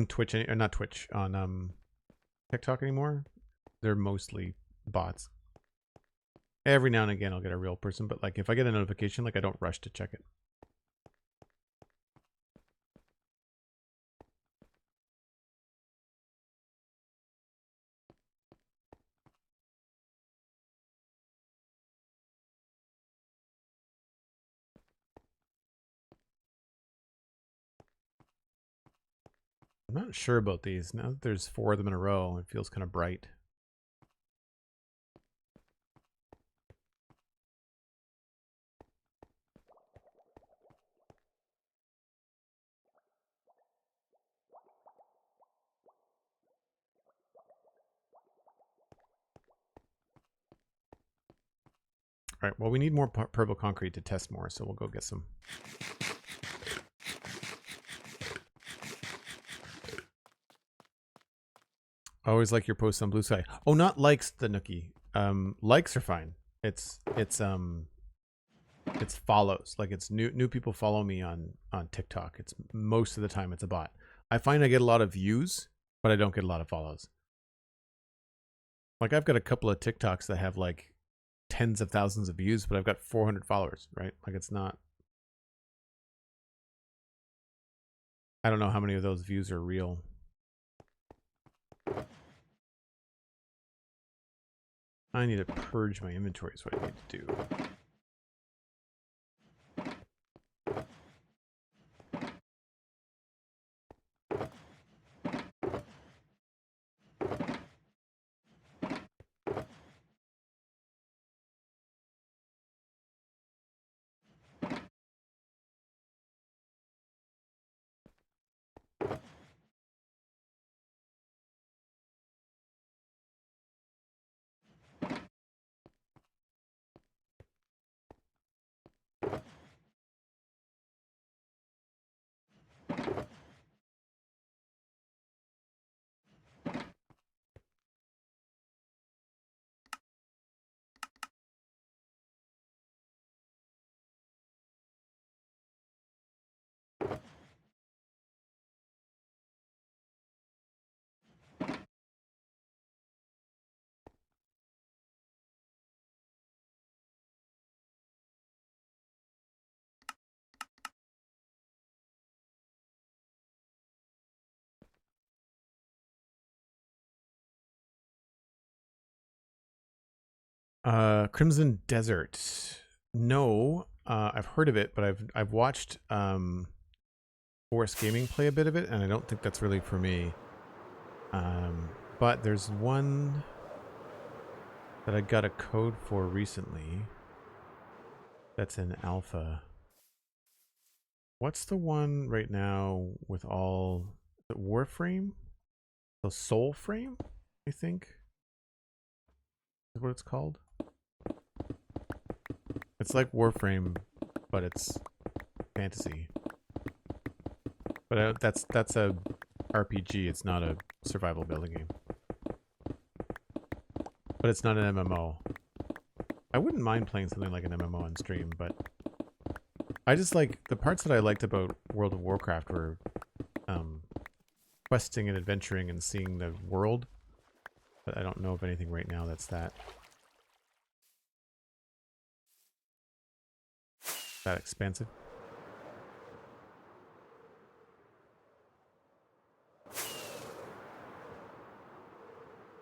Twitch, or not Twitch, on TikTok anymore. They're mostly bots. Every now and again I'll get a real person, but like if I get a notification, like I don't rush to check it. I'm not sure about these. Now that there's 4 of them in a row, it feels kind of bright. All right, well, we need more purple concrete to test more, so we'll go get some. I always like your posts on Blue Sky. Oh, not likes, the Nookie. Likes are fine. It's follows. Like it's new people follow me on TikTok. It's most of the time it's a bot. I find I get a lot of views, but I don't get a lot of follows. Like I've got a couple of TikToks that have like tens of thousands of views, but I've got 400 followers, right? Like it's not. I don't know how many of those views are real. I need to purge my inventory is what I need to do. Crimson Desert. No, I've heard of it, but I've watched Forest Gaming play a bit of it, and I don't think that's really for me. But there's one that I got a code for recently that's in alpha. What's the one right now with all the Warframe? The Soul Frame, I think is what it's called. It's like Warframe, but it's fantasy. But that's a RPG. It's not a survival building game. But it's not an MMO. I wouldn't mind playing something like an MMO on stream, but I just like the parts that I liked about World of Warcraft were questing and adventuring and seeing the world. But I don't know of anything right now that's that expansive.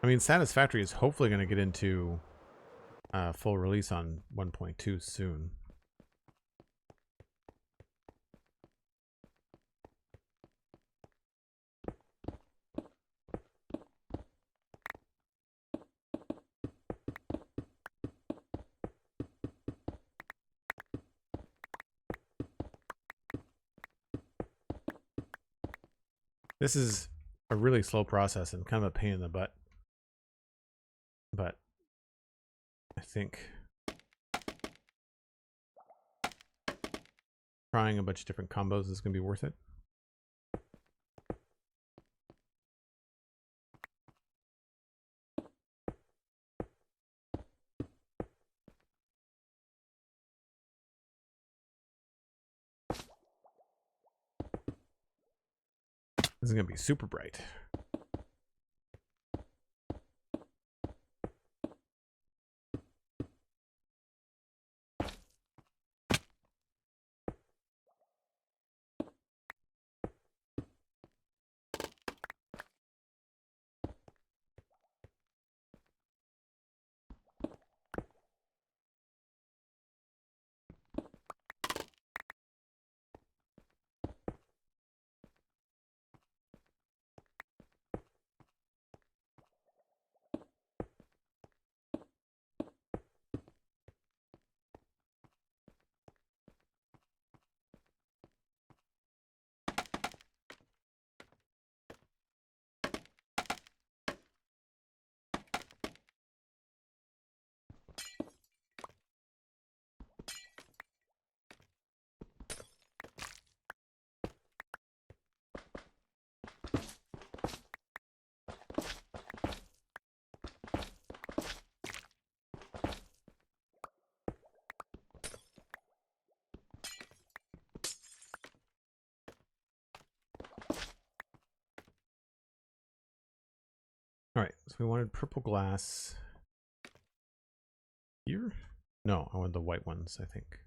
I mean, Satisfactory is hopefully going to get into full release on 1.2 soon. This is a really slow process and kind of a pain in the butt. But I think trying a bunch of different combos is going to be worth it. This is going to be super bright. All right, so we wanted purple glass here. No, I want the white ones, I think.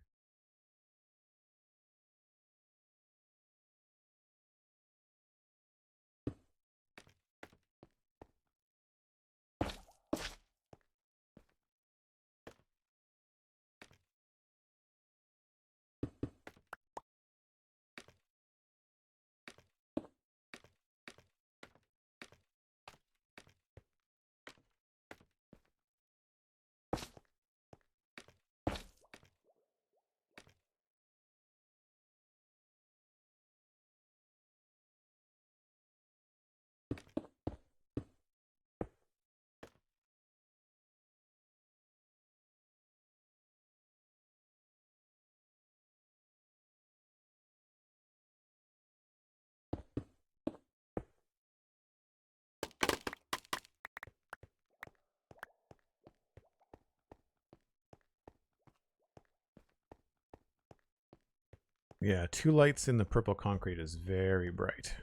Yeah, 2 lights in the purple concrete is very bright.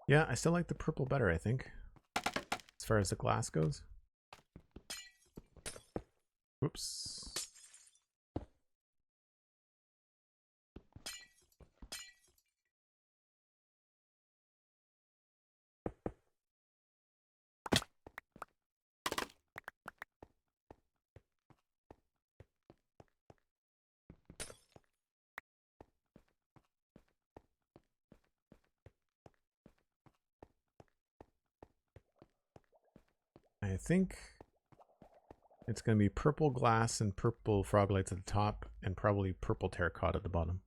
Yeah, I still like the purple better, I think, as far as the glass goes. Whoops. I think it's going to be purple glass and purple frog lights at the top, and probably purple terracotta at the bottom.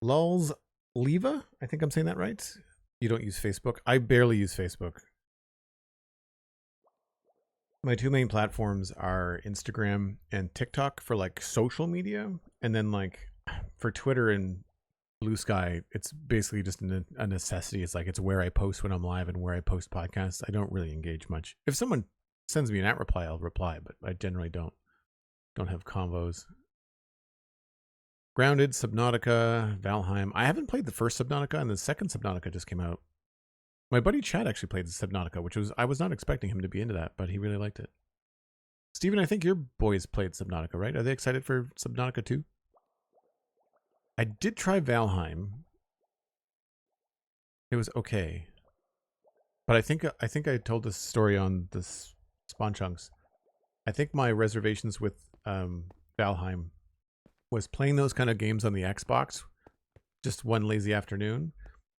Lulz Leva, I think I'm saying that right. You don't use Facebook? I barely use Facebook. My 2 main platforms are Instagram and TikTok for like social media, and then like for Twitter and Blue Sky, it's basically just a necessity. It's like it's where I post when I'm live and where I post podcasts. I don't really engage much. If someone sends me an @ reply, I'll reply, but I generally don't have convos. Grounded, Subnautica, Valheim. I haven't played the first Subnautica, and the second Subnautica just came out. My buddy Chad actually played the Subnautica, which was, I was not expecting him to be into that, but he really liked it. Steven, I think your boys played Subnautica, right? Are they excited for Subnautica 2? I did try Valheim. It was okay. But I think I told this story on this Spawn Chunks. I think my reservations with Valheim was playing those kind of games on the Xbox just one lazy afternoon.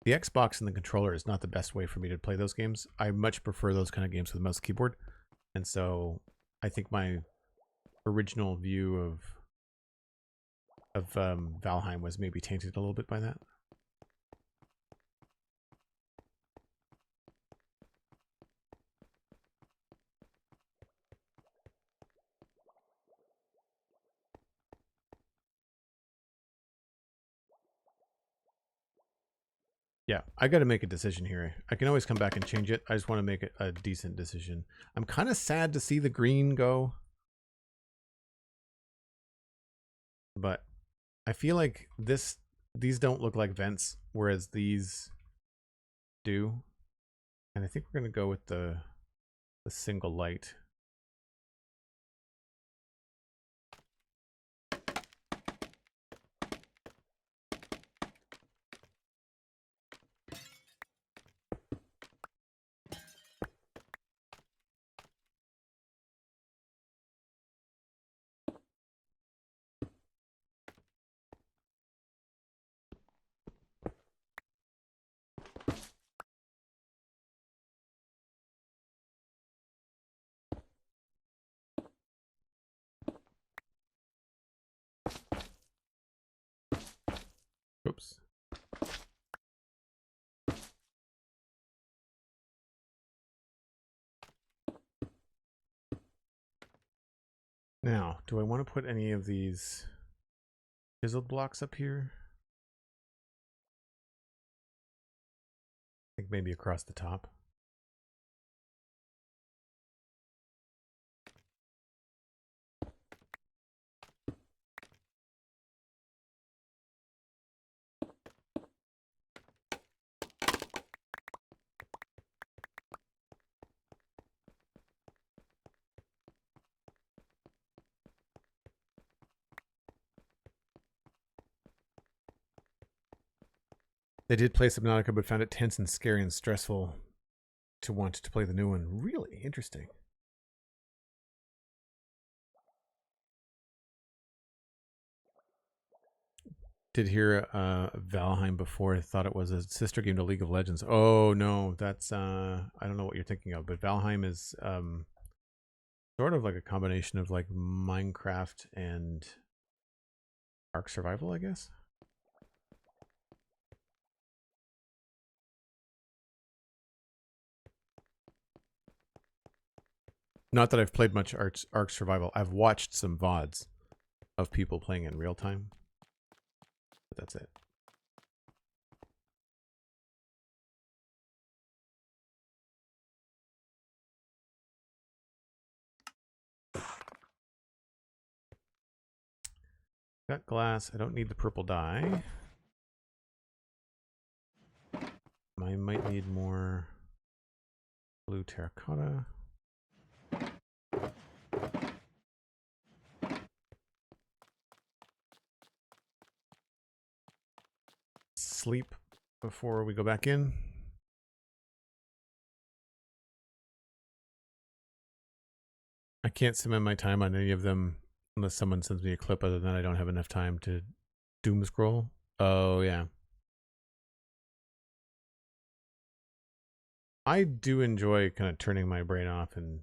The Xbox and the controller is not the best way for me to play those games. I much prefer those kind of games with mouse keyboard. And so I think my original view of Valheim was maybe tainted a little bit by that. Yeah, I got to make a decision here. I can always come back and change it. I just want to make a decent decision. I'm kind of sad to see the green go. But I feel like these don't look like vents, whereas these do. And I think we're going to go with the single light. Oops. Now, do I want to put any of these chiseled blocks up here? I think maybe across the top. They did play Subnautica, but found it tense and scary and stressful to want to play the new one. Really interesting. Did hear Valheim before. I thought it was a sister game to League of Legends. Oh no, that's I don't know what you're thinking of, but Valheim is sort of like a combination of like Minecraft and Ark Survival, I guess. Not that I've played much Ark Survival. I've watched some VODs of people playing in real time. But that's it. Got glass. I don't need the purple dye. I might need more blue terracotta. Sleep before we go back in. I can't spend my time on any of them unless someone sends me a clip. Other than that, I don't have enough time to doom scroll. Oh yeah. I do enjoy kind of turning my brain off and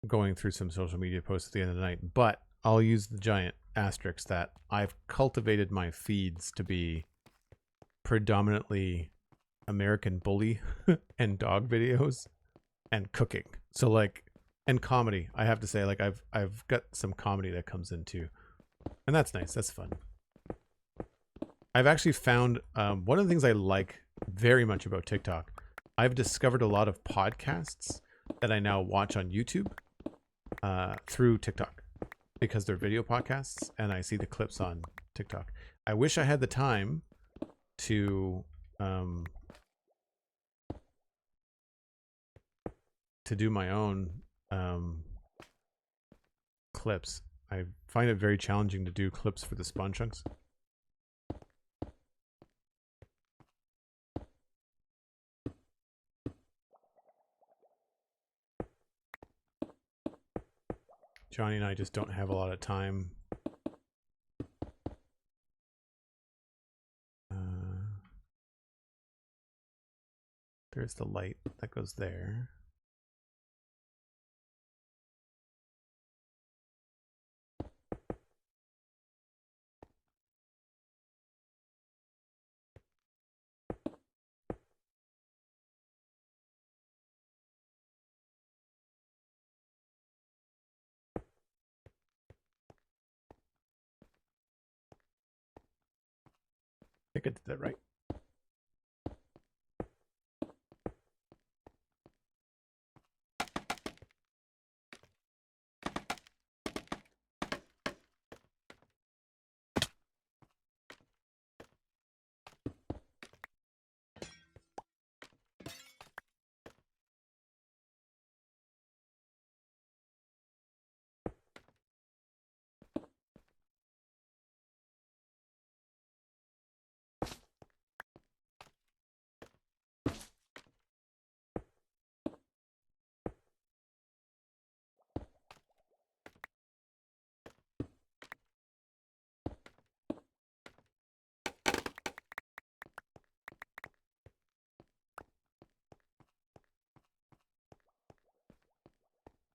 going through some social media posts at the end of the night, but I'll use the giant asterisk that I've cultivated my feeds to be predominantly American bully and dog videos and cooking. So like, and comedy. I have to say, like I've got some comedy that comes in too, and that's nice. That's fun. I've actually found one of the things I like very much about TikTok. I've discovered a lot of podcasts that I now watch on YouTube through TikTok because they're video podcasts, and I see the clips on TikTok. I wish I had the time to do my own clips. I find it very challenging to do clips for the spawn chunks. Johnny and I just don't have a lot of time. There's the light that goes there. I think I did that right.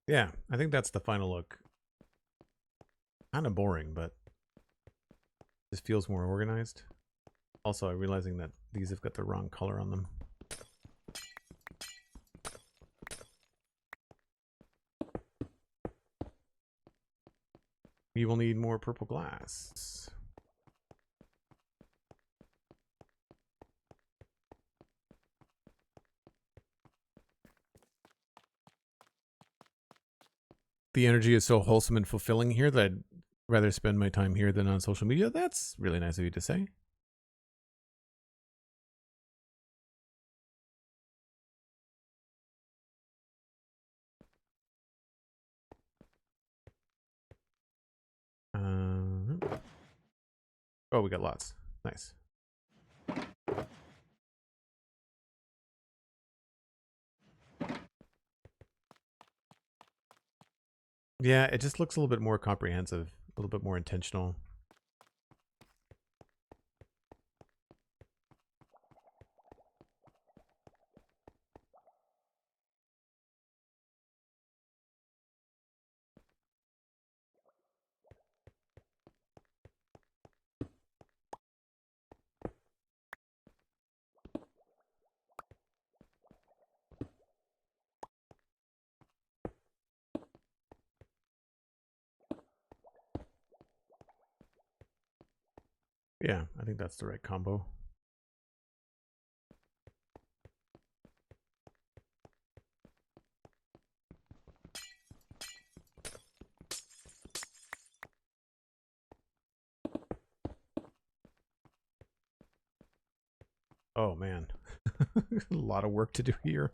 Yeah, I think that's the final look. Kind of boring, but this feels more organized. Also, I'm realizing that these have got the wrong color on them. We will need more purple glass. The energy is so wholesome and fulfilling here that I'd rather spend my time here than on social media. That's really nice of you to say. Oh, we got lots. Nice. Yeah, it just looks a little bit more comprehensive, a little bit more intentional. Yeah, I think that's the right combo. Oh man, a lot of work to do here.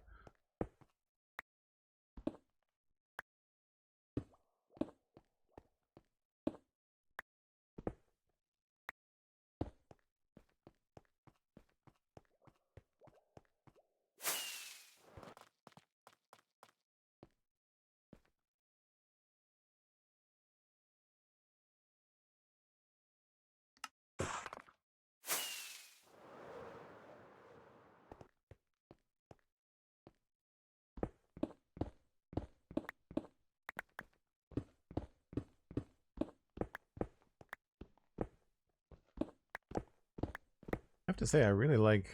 I have to say, I really like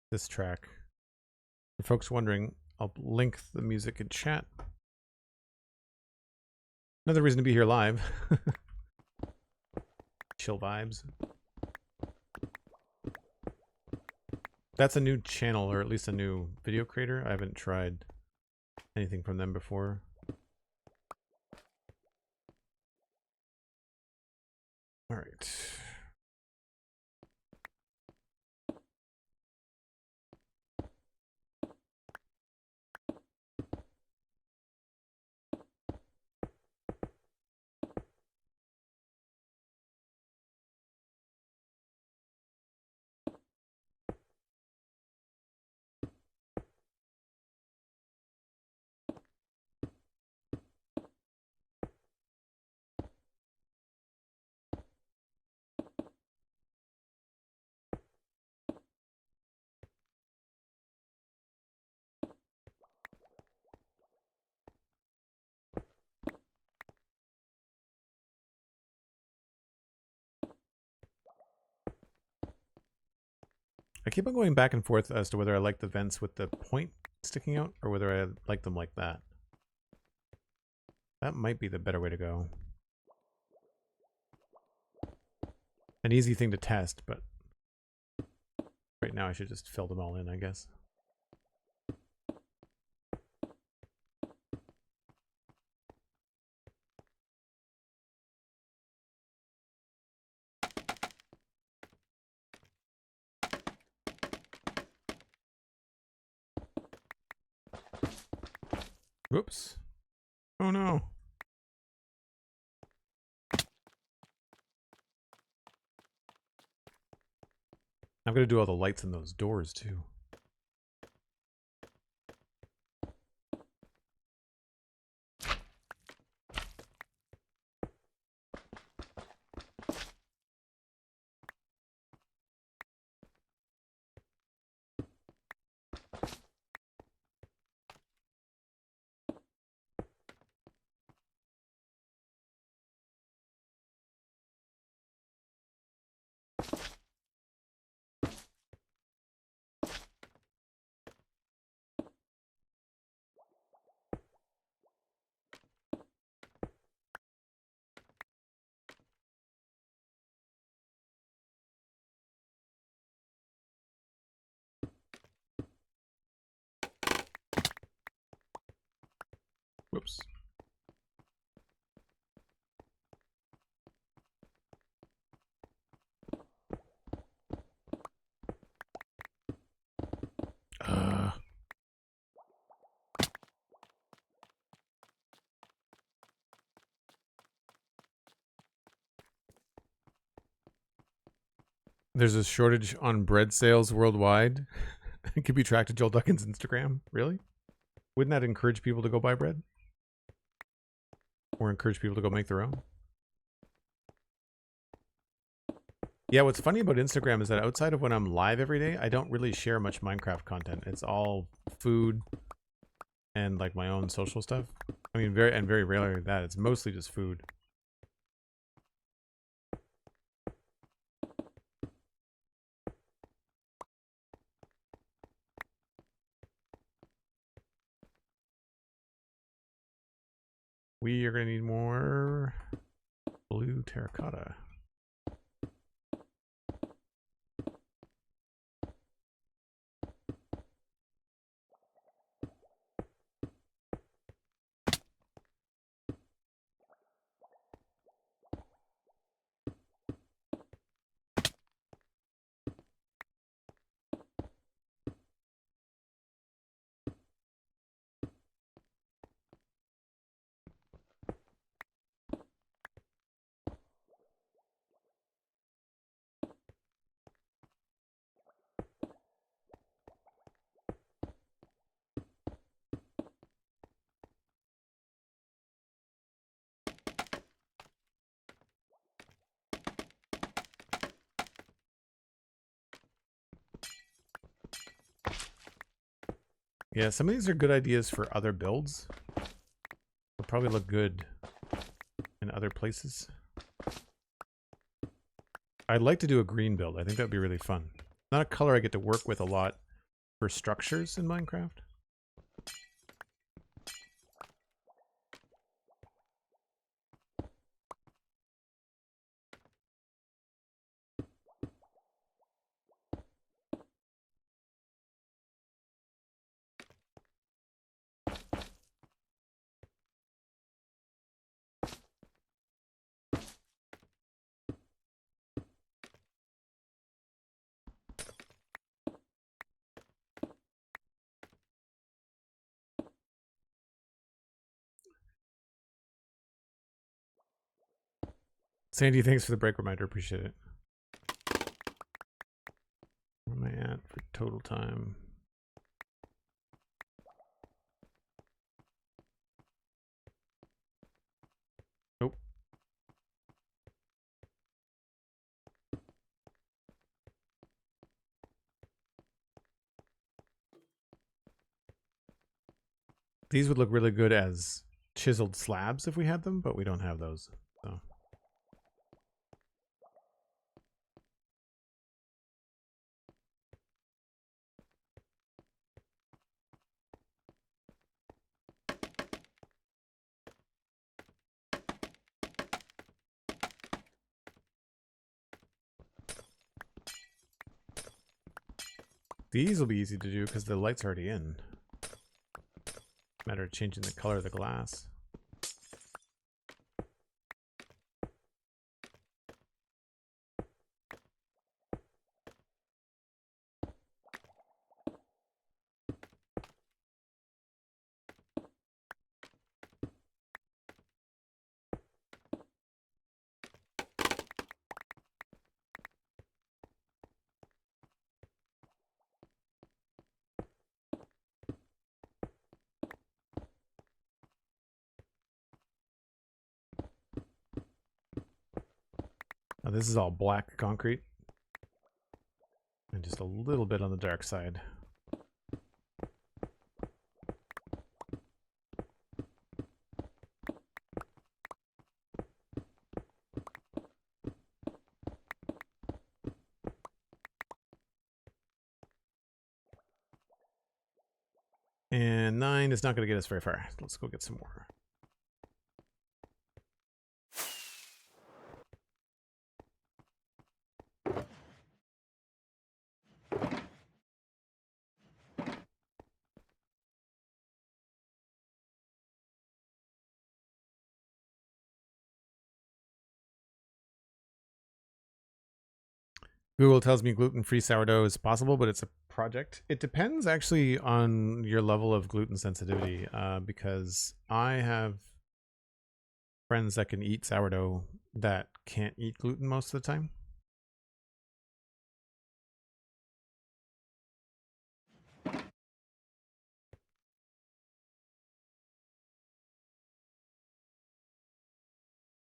this track. For folks wondering, I'll link the music in chat. Another reason to be here live. Chill vibes. That's a new channel, or at least a new video creator. I haven't tried anything from them before. All right. I keep on going back and forth as to whether I like the vents with the point sticking out or whether I like them like that. That might be the better way to go. An easy thing to test, but right now I should just fill them all in, I guess. Whoops. Oh no. I'm gonna do all the lights in those doors too. Whoops. There's a shortage on bread sales worldwide. It could be tracked to Joel Duggan's Instagram. Really? Wouldn't that encourage people to go buy bread? Or encourage people to go make their own? Yeah, what's funny about Instagram is that outside of when I'm live every day, I don't really share much Minecraft content. It's all food and like my own social stuff. I mean, very rarely that. It's mostly just food. We are going to need more blue terracotta. Yeah, some of these are good ideas for other builds. They'll probably look good in other places. I'd like to do a green build. I think that would be really fun. Not a color I get to work with a lot for structures in Minecraft. Sandy, thanks for the break reminder. Appreciate it. Where am I at for total time? Nope. These would look really good as chiseled slabs if we had them, but we don't have those. So. These will be easy to do because the light's already in. Matter of changing the color of the glass. Now this is all black concrete. And just a little bit on the dark side. And 9 is not going to get us very far. Let's go get some more. Google tells me gluten-free sourdough is possible, but it's a project. It depends actually on your level of gluten sensitivity, because I have friends that can eat sourdough that can't eat gluten most of the time.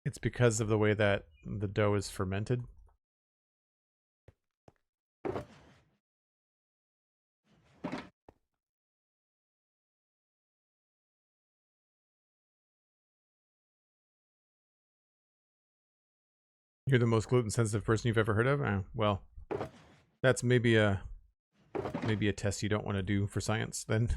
It's because of the way that the dough is fermented. You're the most gluten sensitive person you've ever heard of? Well, that's maybe a test you don't want to do for science then.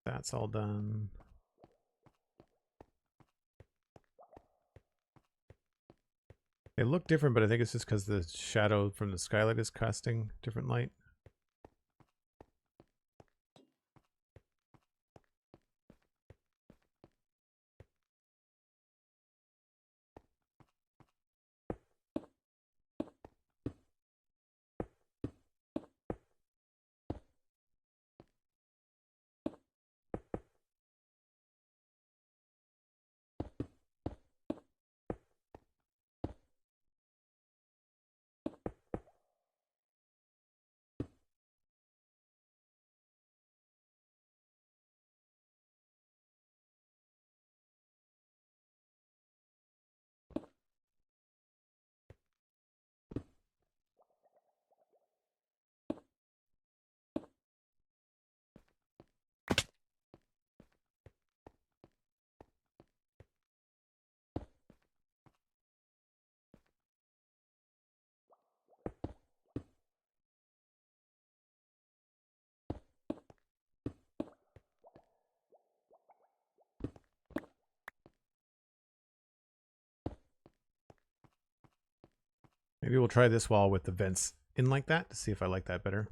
That's all done. They look different, but I think it's just because the shadow from the skylight is casting different light. Maybe we'll try this wall with the vents in like that to see if I like that better.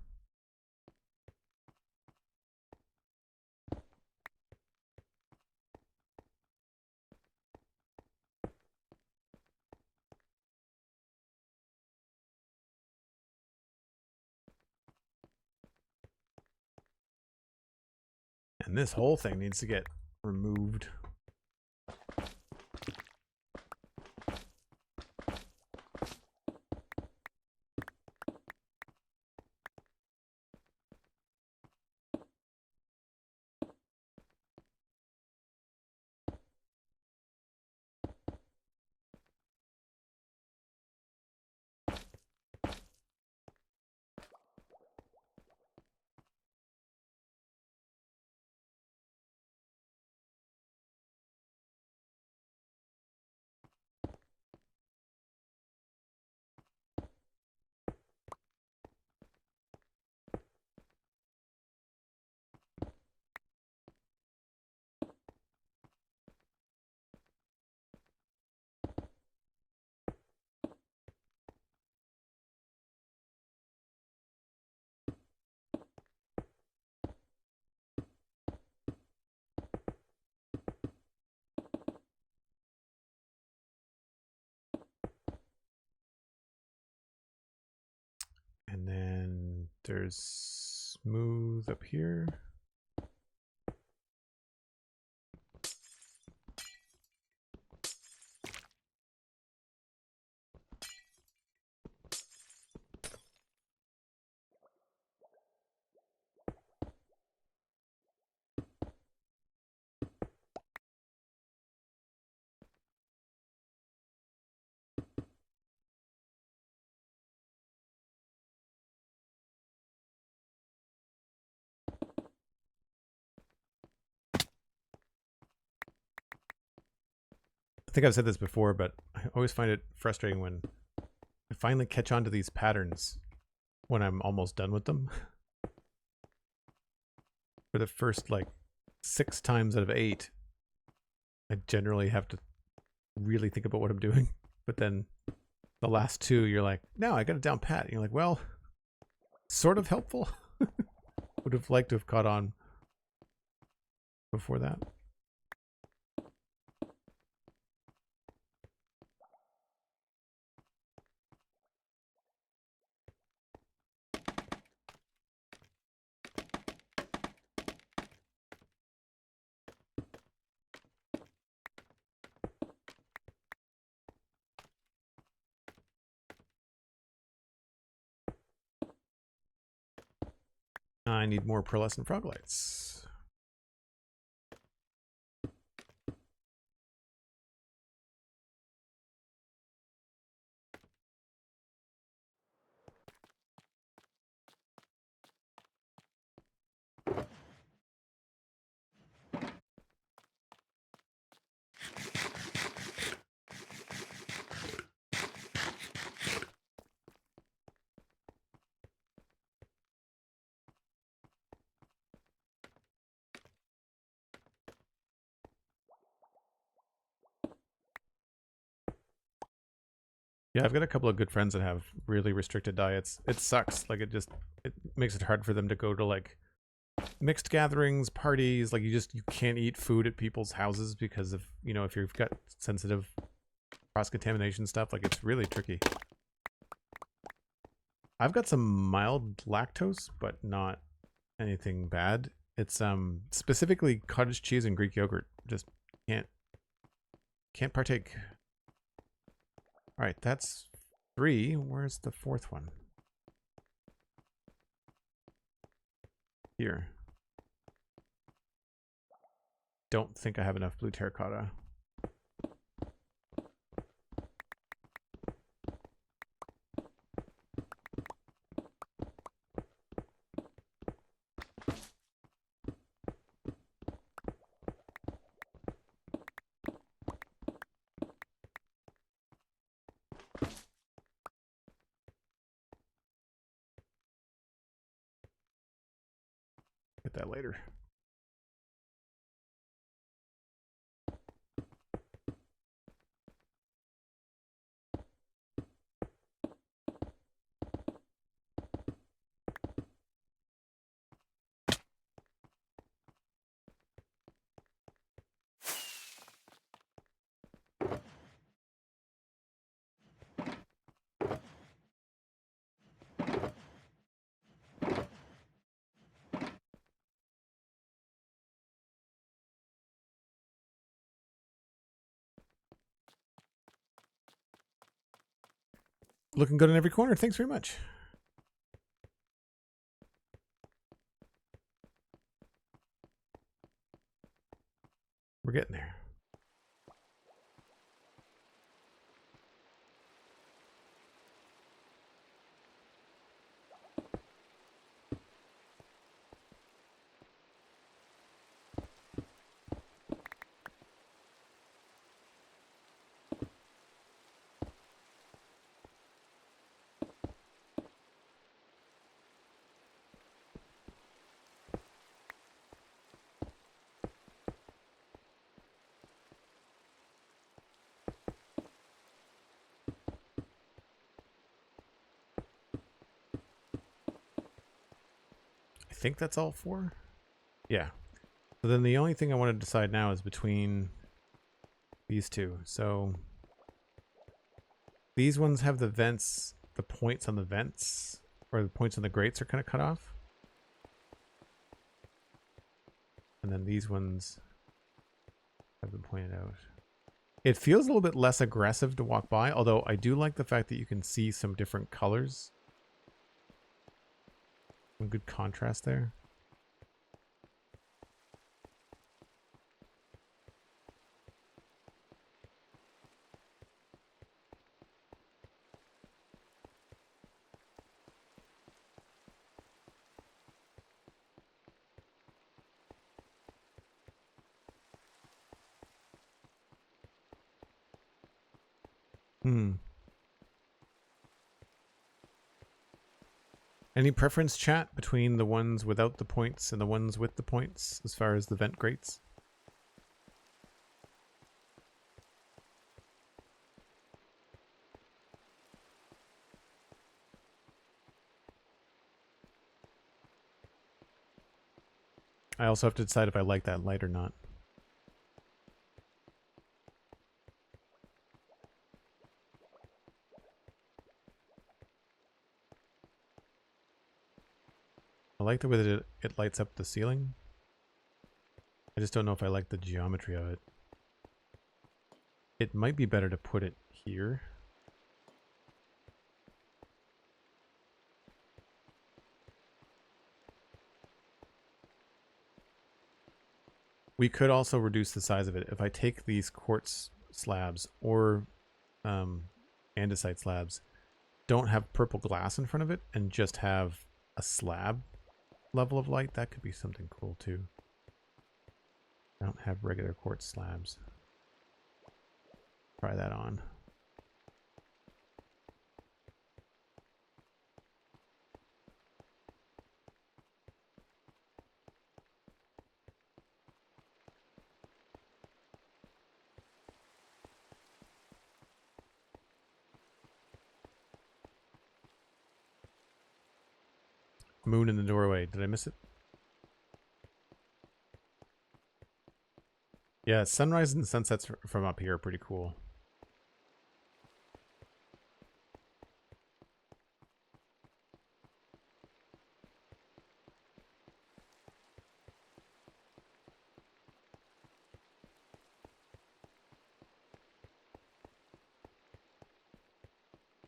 And this whole thing needs to get removed. There's smooth up here. I think I've said this before, but I always find it frustrating when I finally catch on to these patterns when I'm almost done with them. For the first like 6 times out of 8, I generally have to really think about what I'm doing. But then the last 2, you're like, no, I got it down pat. And you're like, well, sort of helpful. Would have liked to have caught on before that. I need more pearlescent frog lights. Yeah, I've got a couple of good friends that have really restricted diets. It sucks. Like it makes it hard for them to go to like mixed gatherings, parties. Like you can't eat food at people's houses because of, you know, if you've got sensitive cross-contamination stuff, like it's really tricky. I've got some mild lactose, but not anything bad. It's specifically cottage cheese and Greek yogurt. Just can't partake. All right, that's 3. Where's the 4th one? Here. Don't think I have enough blue terracotta. Get that later. Looking good in every corner. Thanks very much. We're getting there. I think that's all 4. Yeah. So then the only thing I want to decide now is between these 2. So these ones have the vents, the points on the vents. where the points on the grates are kind of cut off. And then these ones have been pointed out. It feels a little bit less aggressive to walk by, although I do like the fact that you can see some different colors. Some good contrast there. Any preference, chat, between the ones without the points and the ones with the points as far as the vent grates? I also have to decide if I like that light or not. I like the way that it lights up the ceiling. I just don't know if I like the geometry of it. It might be better to put it here. We could also reduce the size of it. If I take these quartz slabs or andesite slabs, don't have purple glass in front of it, and just have a slab level of light, that could be something cool too. I don't have regular quartz slabs. Try that on. Moon in the doorway. Did I miss it? Yeah, sunrise and sunsets from up here are pretty cool.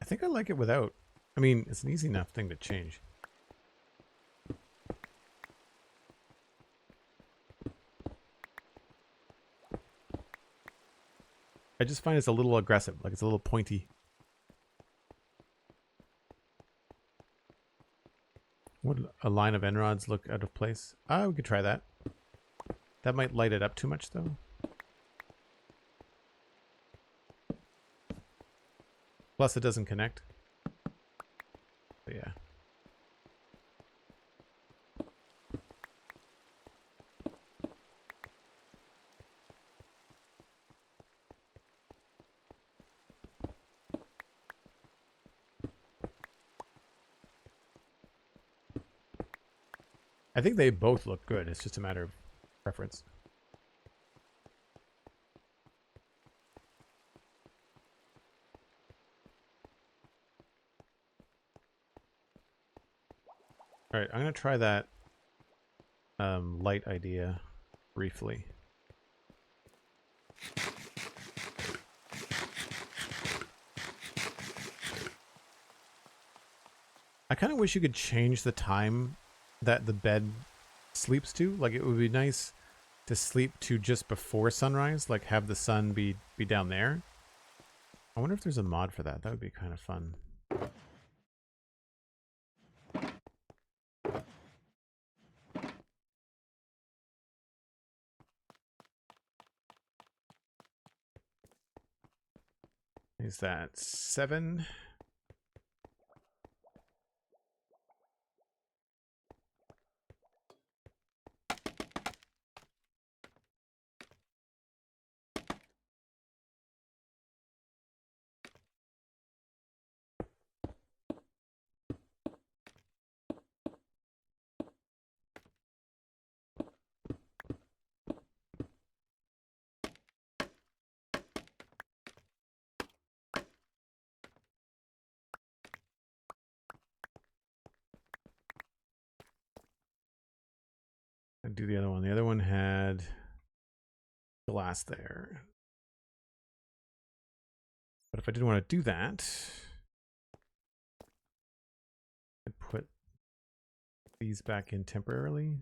I think I like it without. I mean, it's an easy enough thing to change. I just find it's a little aggressive, like it's a little pointy. Would a line of end rods look out of place? Ah, we could try that. That might light it up too much, though. Plus, it doesn't connect. But yeah. I think they both look good. It's just a matter of preference. All right, I'm going to try that light idea briefly. I kind of wish you could change the time that the bed sleeps to. Like, it would be nice to sleep to just before sunrise, like have the sun be down there. I wonder if there's a mod for that. That would be kind of fun. Is that 7? do the other one. The other one had glass there. But if I didn't want to do that, I'd put these back in temporarily.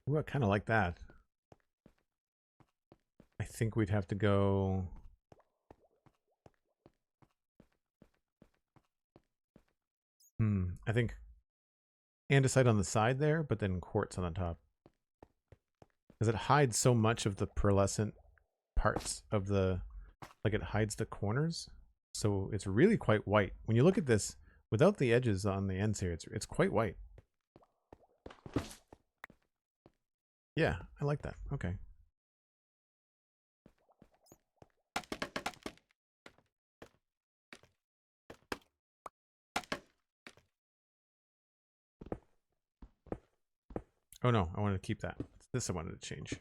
Ooh, I kind of like that. I think we'd have to go... I think andesite on the side there, but then quartz on the top. Because it hides so much of the pearlescent parts of the... Like, it hides the corners. So it's really quite white. When you look at this, without the edges on the ends here, it's quite white. Yeah, I like that. Okay. Oh no, I wanted to keep that. This I wanted to change.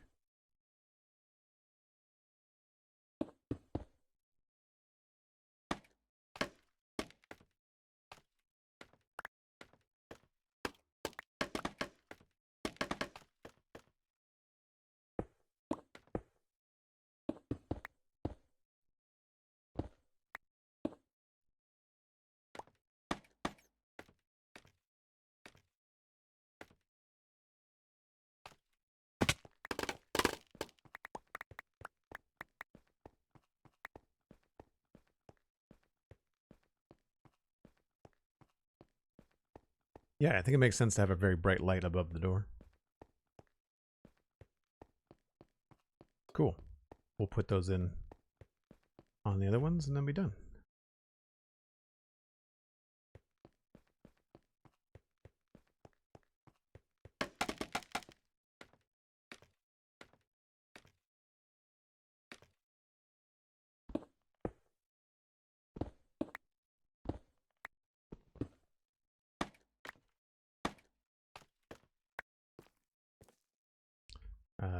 Yeah, I think it makes sense to have a very bright light above the door. Cool. We'll put those in on the other ones and then be done.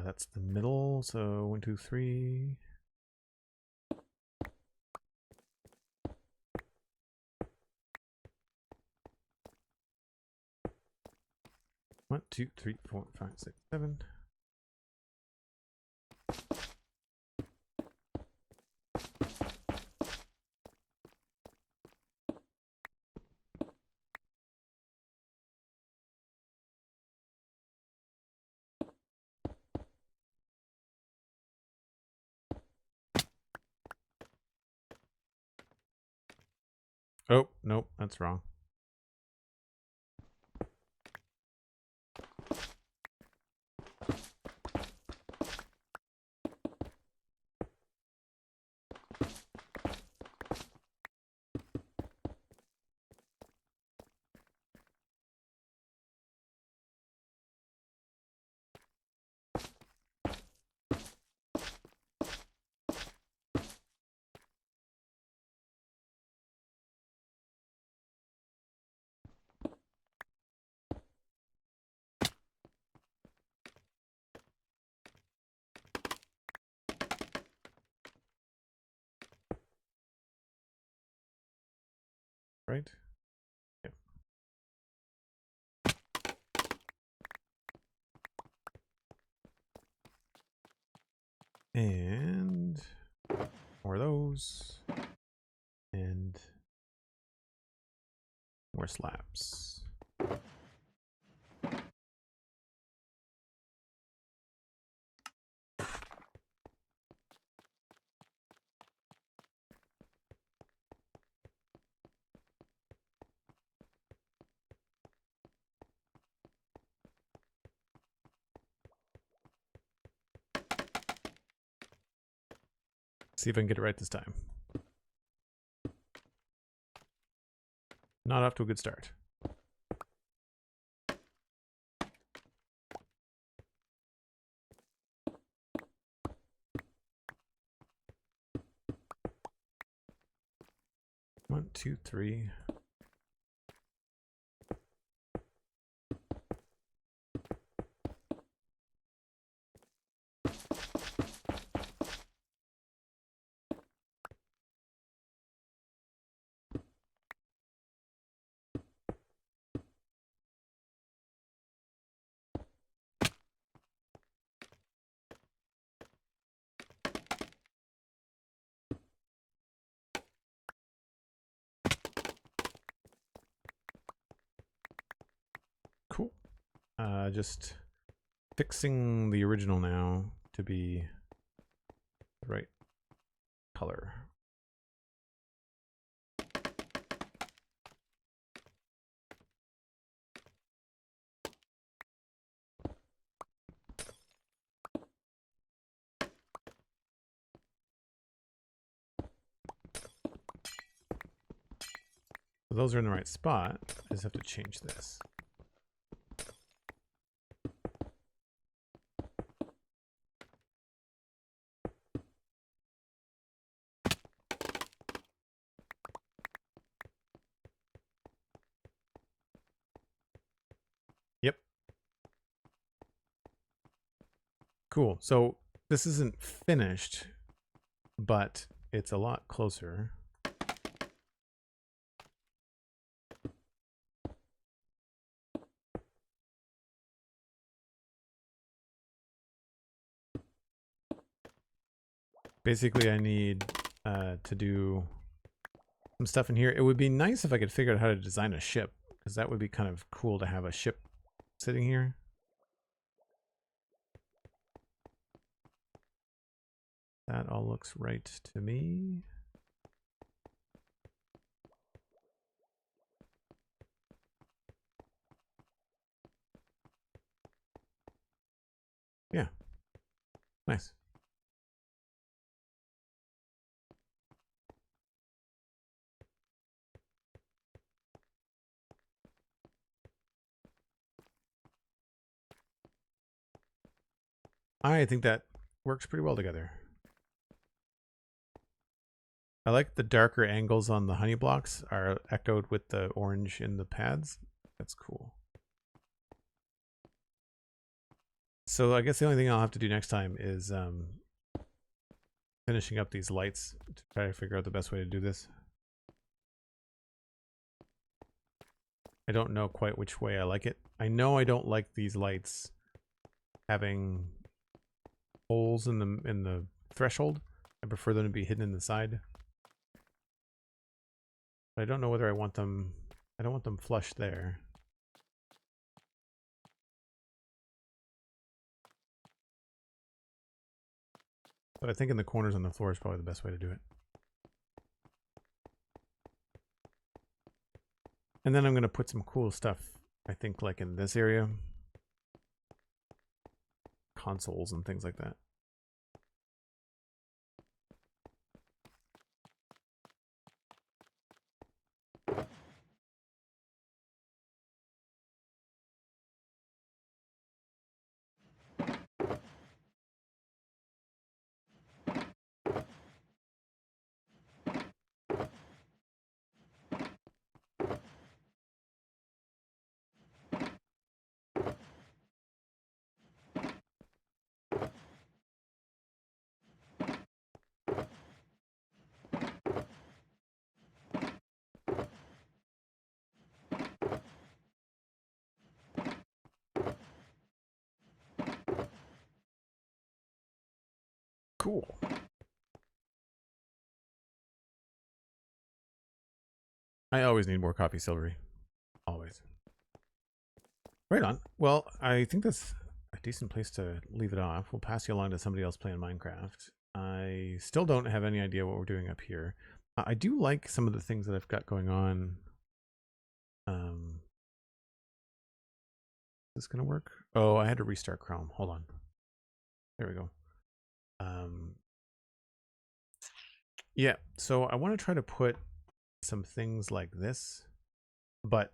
That's the middle, so 1, 2, 3. One, two, three, 4, 5, 6, 7. Oh, nope, that's wrong. Right? Yep. And more of those. And more slabs. See if I can get it right this time. Not off to a good start. One, two, three. Cool. Just fixing the original now to be the right color. So those are in the right spot. I just have to change this. Yep. Cool. So this isn't finished, but it's a lot closer. Basically, I need to do some stuff in here. It would be nice if I could figure out how to design a ship, because that would be kind of cool to have a ship sitting here. That all looks right to me. Yeah. Nice. I think that works pretty well together. I like the darker angles on the honey blocks are echoed with the orange in the pads. That's cool. So I guess the only thing I'll have to do next time is finishing up these lights to try to figure out the best way to do this. I don't know quite which way I like it. I know I don't like these lights having holes in the threshold. I prefer them to be hidden in the side. But I don't know whether I want them. I don't want them flush there. But I think in the corners on the floor is probably the best way to do it. And then I'm going to put some cool stuff, I think, like in this area. Consoles and things like that. Cool. I always need more coffee silvery. Always. Right on. Well, I think that's a decent place to leave it off. We'll pass you along to somebody else playing Minecraft. I still don't have any idea what we're doing up here. I do like some of the things that I've got going on. Is this going to work? Oh, I had to restart Chrome. Hold on. There we go. Yeah, so I want to try to put some things like this, but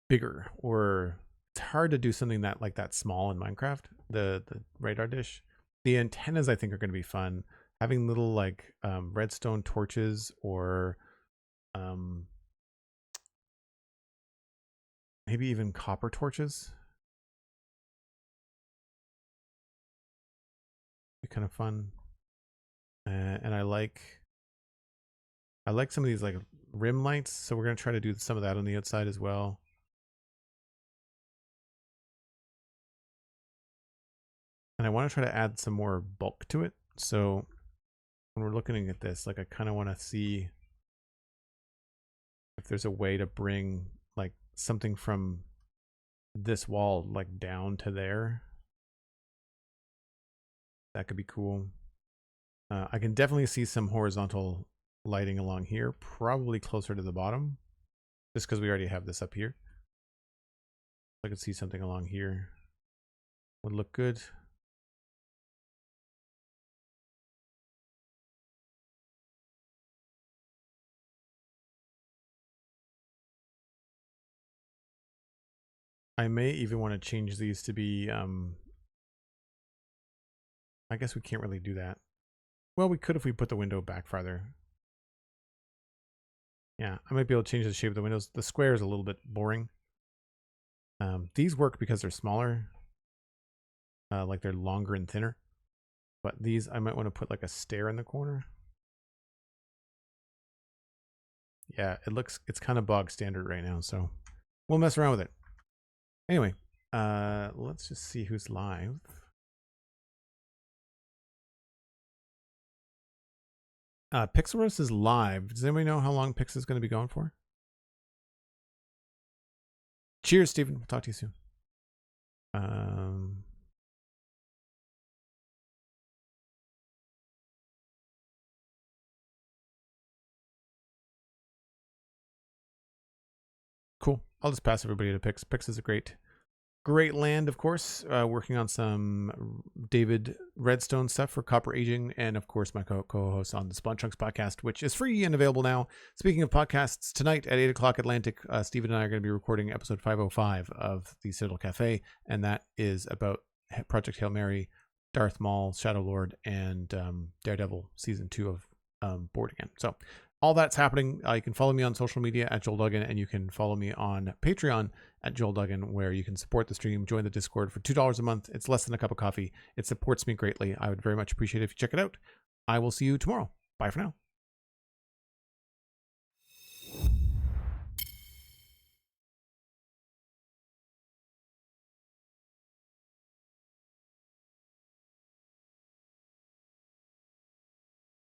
bigger, or it's hard to do something that like that small in Minecraft, the radar dish. The antennas I think are going to be fun. Having little like redstone torches, or maybe even copper torches. Be kind of fun. And I like some of these like rim lights, so we're going to try to do some of that on the outside as well. And I want to try to add some more bulk to it. So when we're looking at this, like I kind of want to see if there's a way to bring like something from this wall like down to there. That could be cool. I can definitely see some horizontal lighting along here, probably closer to the bottom, just because we already have this up here. I could see something along here. Would look good. I may even want to change these to be, I guess we can't really do that. Well, we could if we put the window back farther. Yeah, I might be able to change the shape of the windows. The square is a little bit boring. These work because they're smaller, like they're longer and thinner. But these, I might want to put like a stair in the corner. Yeah, it's kind of bog standard right now, so we'll mess around with it. Anyway, let's just see who's live. Pixelrus is live. Does anybody know how long Pix is going to be going for? Cheers, Stephen. We'll talk to you soon. Cool. I'll just pass everybody to Pix. Pix is a great land, of course. Working on some David Redstone stuff for copper aging, and of course my co-host on the Spawn Chunks podcast, which is free and available now. Speaking of podcasts, tonight at 8 o'clock Atlantic, Steven and I are going to be recording episode 505 of the Citadel Cafe, and that is about Project Hail Mary, Darth Maul, Shadow Lord, and Daredevil season 2 of Board Again. So all that's happening. You can follow me on social media at Joel Duggan, and you can follow me on Patreon at Joel Duggan, where you can support the stream, join the Discord for $2 a month. It's less than a cup of coffee. It supports me greatly. I would very much appreciate it if you check it out. I will see you tomorrow. Bye for now.